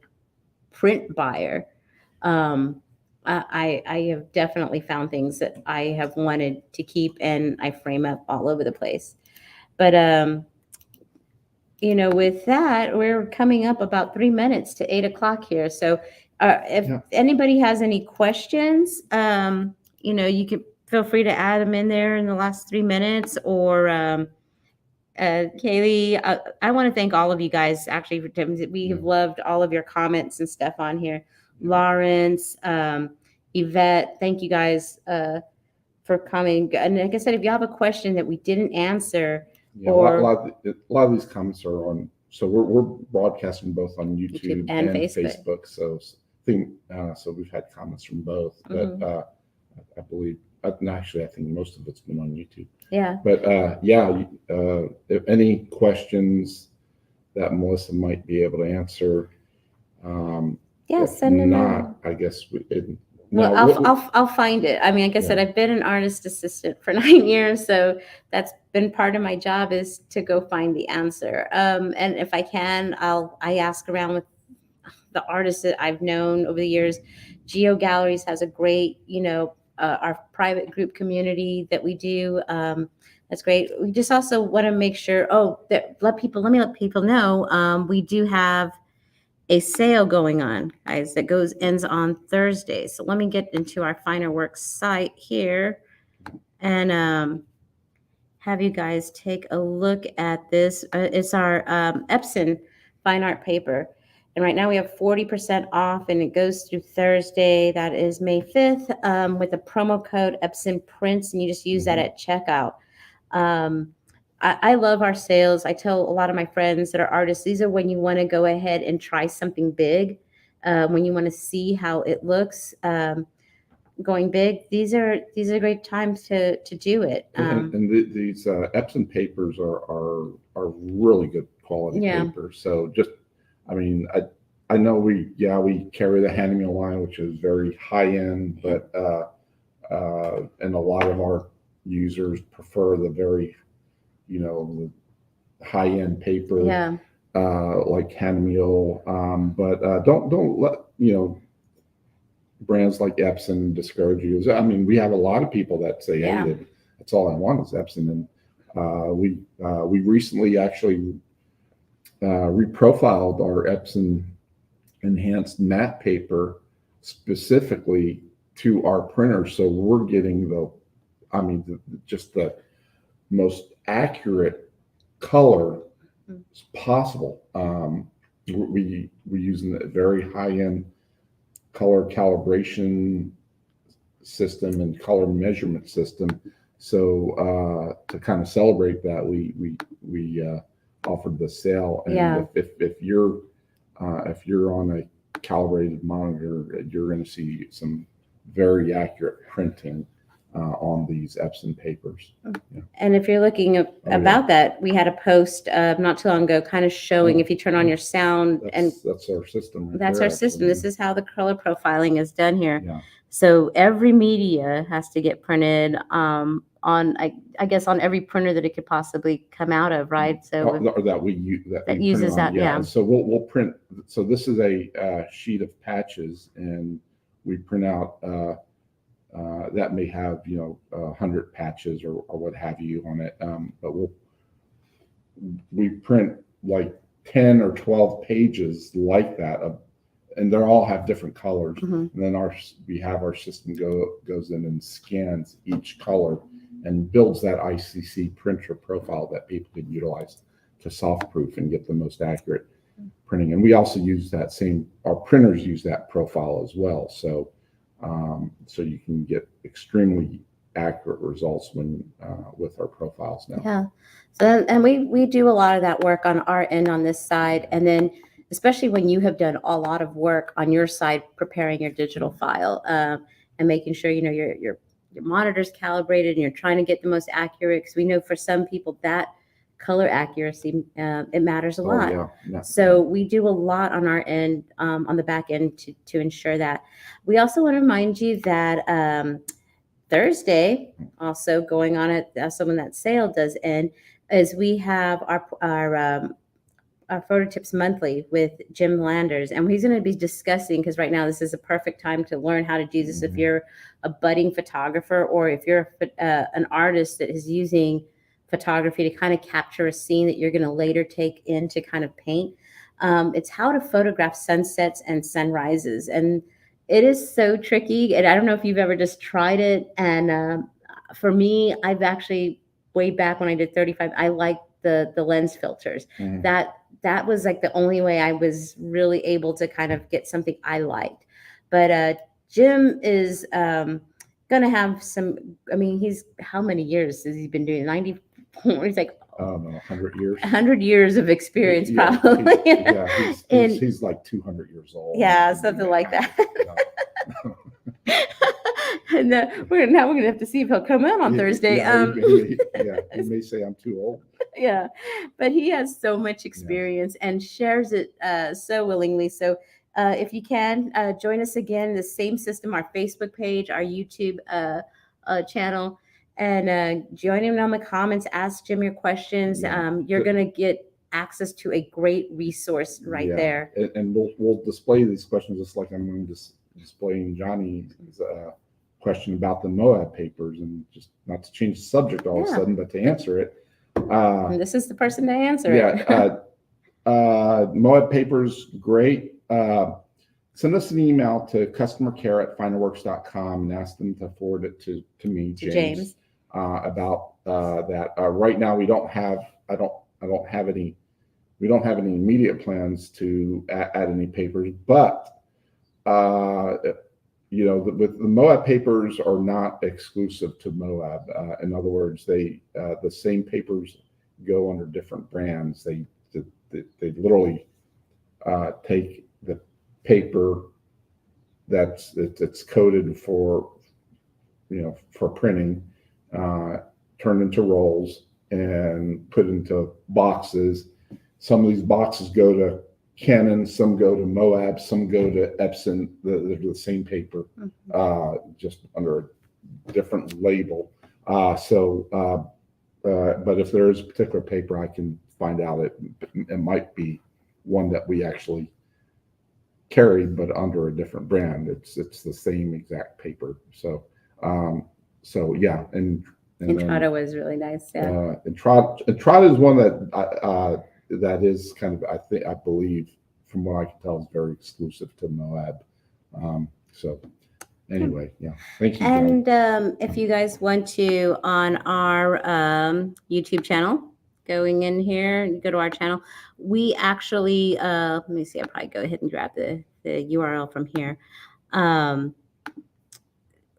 print buyer, I have definitely found things that I have wanted to keep and I frame up all over the place. But with that, we're coming up about 3 minutes to 8 o'clock here. So if anybody has any questions, you can feel free to add them in there in the last 3 minutes. Or Kaylee, I want to thank all of you guys. Actually, we have loved all of your comments and stuff on here. Lawrence, Yvette, thank you guys for coming. And like I said, if you have a question that we didn't answer. Yeah, a lot of these comments are on. So we're broadcasting both on YouTube and Facebook. So so we've had comments from both. But I believe, actually, I think most of it's been on YouTube. Yeah. But if any questions that Melissa might be able to answer, send them. Not, I guess. I'll find it. I mean, like I said, I've been an artist assistant for 9 years, so that's been part of my job is to go find the answer. And if I can, I ask around with the artists that I've known over the years. Geo Galleries has a great, our private group community that we do. That's great. We just also want to make sure. Let me let people know. We do have a sale going on, guys, that ends on Thursday. So let me get into our Finer Works site here and have you guys take a look at this. It's our Epson fine art paper. And right now we have 40% off and it goes through Thursday. That is May 5th with a promo code Epson Prints, and you just use that at checkout. I love our sales. I tell a lot of my friends that are artists, these are when you want to go ahead and try something big, when you want to see how it looks going big. These are great times to do it. These Epson papers are really good quality paper. So I know we carry the Handyman line, which is very high end, but and a lot of our users prefer the very the high-end paper, like Hanamiel, but don't let brands like Epson discourage you. I mean, we have a lot of people that say, "Hey, that's all I want is Epson," and we recently actually reprofiled our Epson enhanced matte paper specifically to our printer. So we're getting just the most accurate color as possible. We're using a very high-end color calibration system and color measurement system. So to kind of celebrate that, we offered the sale. And Yeah. if you're on a calibrated monitor, you're going to see some very accurate printing on these Epson papers. Yeah. And if you're looking about that, we had a post not too long ago kind of showing if you turn on your sound, that's our system. Right that's there, our system. actually. This is how the color profiling is done here. Yeah. So every media has to get printed on, I guess, on every printer that it could possibly come out of, right? So or that we use that uses that, yeah. And so we'll print. So this is a sheet of patches, and we print out. That may have 100 patches or what have you on it, but we print like 10 or 12 pages like that, and they all have different colors. And then we have our system goes in and scans each color and builds that ICC printer profile that people can utilize to soft proof and get the most accurate printing. And we also use our printers use that profile as well. So you can get extremely accurate results with our profiles now. Yeah. So, and we do a lot of that work on our end on this side, and then especially when you have done a lot of work on your side preparing your digital file and making sure your monitor's calibrated and you're trying to get the most accurate, because we know for some people that color accuracy it matters a lot. Yeah. So we do a lot on our end, on the back end to ensure that. We also want to remind you that Thursday, also going on at so when that sale does end, is we have our photo tips monthly with Jim Landers, and he's going to be discussing, because right now this is a perfect time to learn how to do this if you're a budding photographer or if you're an artist that is using photography to kind of capture a scene that you're going to later take in to kind of paint. It's how to photograph sunsets and sunrises, and it is so tricky. And I don't know if you've ever just tried it. And for me, I've actually, way back when I did 35, I liked the lens filters. That was like the only way I was really able to kind of get something I liked. But Jim is going to have some, he's, how many years has he been doing? 94? He's like, 100 years. 100 years of experience, Yeah, probably. He's like 200 years old. Yeah, something like that. And we're gonna have to see if he'll come in on Thursday. He may say I'm too old. Yeah, but he has so much experience and shares it so willingly. So if you can join us again, the same system, our Facebook page, our YouTube channel, and join him on the comments. Ask Jim your questions. You're gonna get access to a great resource there. And we'll display these questions just like I'm going to displaying Johnny's question about the Moab papers, and just not to change the subject all of a sudden, but to answer it. And this is the person to answer it. Moab papers, great. Send us an email to customercare@finalworks.com and ask them to forward it to me, James. About that. Right now, we don't have any immediate plans to add any papers, but with the Moab papers are not exclusive to Moab. In other words, the same papers go under different brands. They literally take the paper that's coded for printing, turned into rolls and put into boxes. Some of these boxes go to Canon, some go to Moab, some go to Epson. They're the same paper, just under a different label. But if there is a particular paper, I can find out it might be one that we actually carry, but under a different brand. It's the same exact paper. So yeah, and Entrada was really nice. Yeah. Entrada is one that is kind of, I believe, from what I can tell, is very exclusive to Moab. So anyway, yeah. Thank you, John. And if you guys want to, on our YouTube channel, going in here, you go to our channel. We actually, let me see, I'll probably go ahead and grab the URL from here.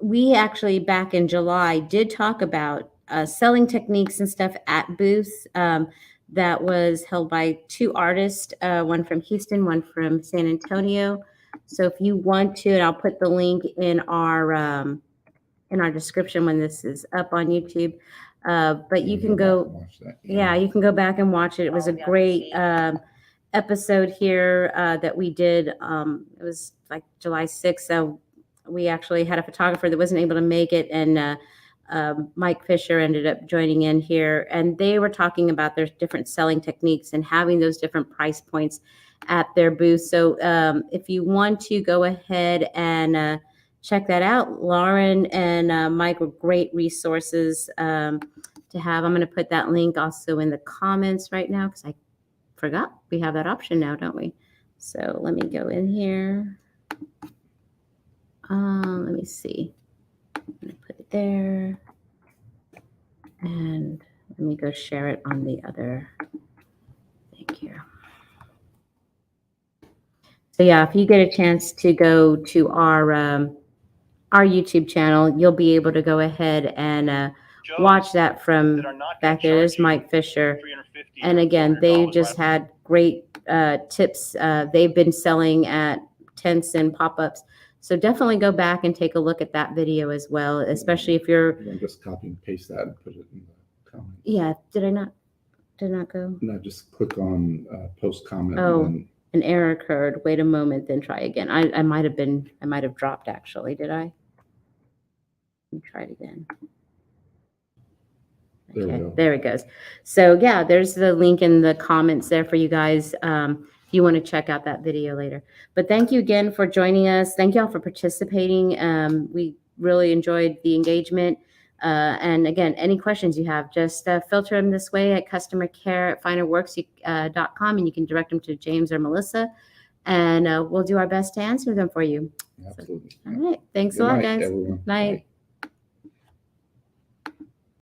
We actually, back in July, did talk about selling techniques and stuff at booths. That was held by two artists, one from Houston, one from San Antonio. So if you want to, and I'll put the link in our description when this is up on YouTube. But you can go, watch that. yeah, you can go back and watch it. It was a great episode here that we did. It was like July 6th. So we actually had a photographer that wasn't able to make it, and Mike Fisher ended up joining in here, and they were talking about their different selling techniques and having those different price points at their booth. So if you want to go ahead and check that out, Lauren and Mike were great resources to have. I'm going to put that link also in the comments right now because I forgot we have that option now, don't we? So let me go in here. Let me see. I'm going to put it there. And let me go share it on the other thing here. So yeah, if you get a chance to go to our YouTube channel, you'll be able to go ahead and watch that from back there. There's Mike Fisher. And again, they just had great tips. They've been selling at 10-cent pop-ups. So definitely go back and take a look at that video as well, especially if you're. Just copy and paste that and put it in the comments. Yeah, did I not go? No, just click on post comment. Oh, and an error occurred. Wait a moment, then try again. I might have dropped actually. Did I? Let me try it again. There we Okay, go. there it goes. So yeah, there's the link in the comments there for you guys. If you want to check out that video later. But thank you again for joining us. Thank you all for participating. We really enjoyed the engagement. And again, any questions you have, just filter them this way at customercare@finerworks.com, and you can direct them to James or Melissa, and we'll do our best to answer them for you. Absolutely. All right. Thanks Good a lot, night, guys. everyone. Night. Bye.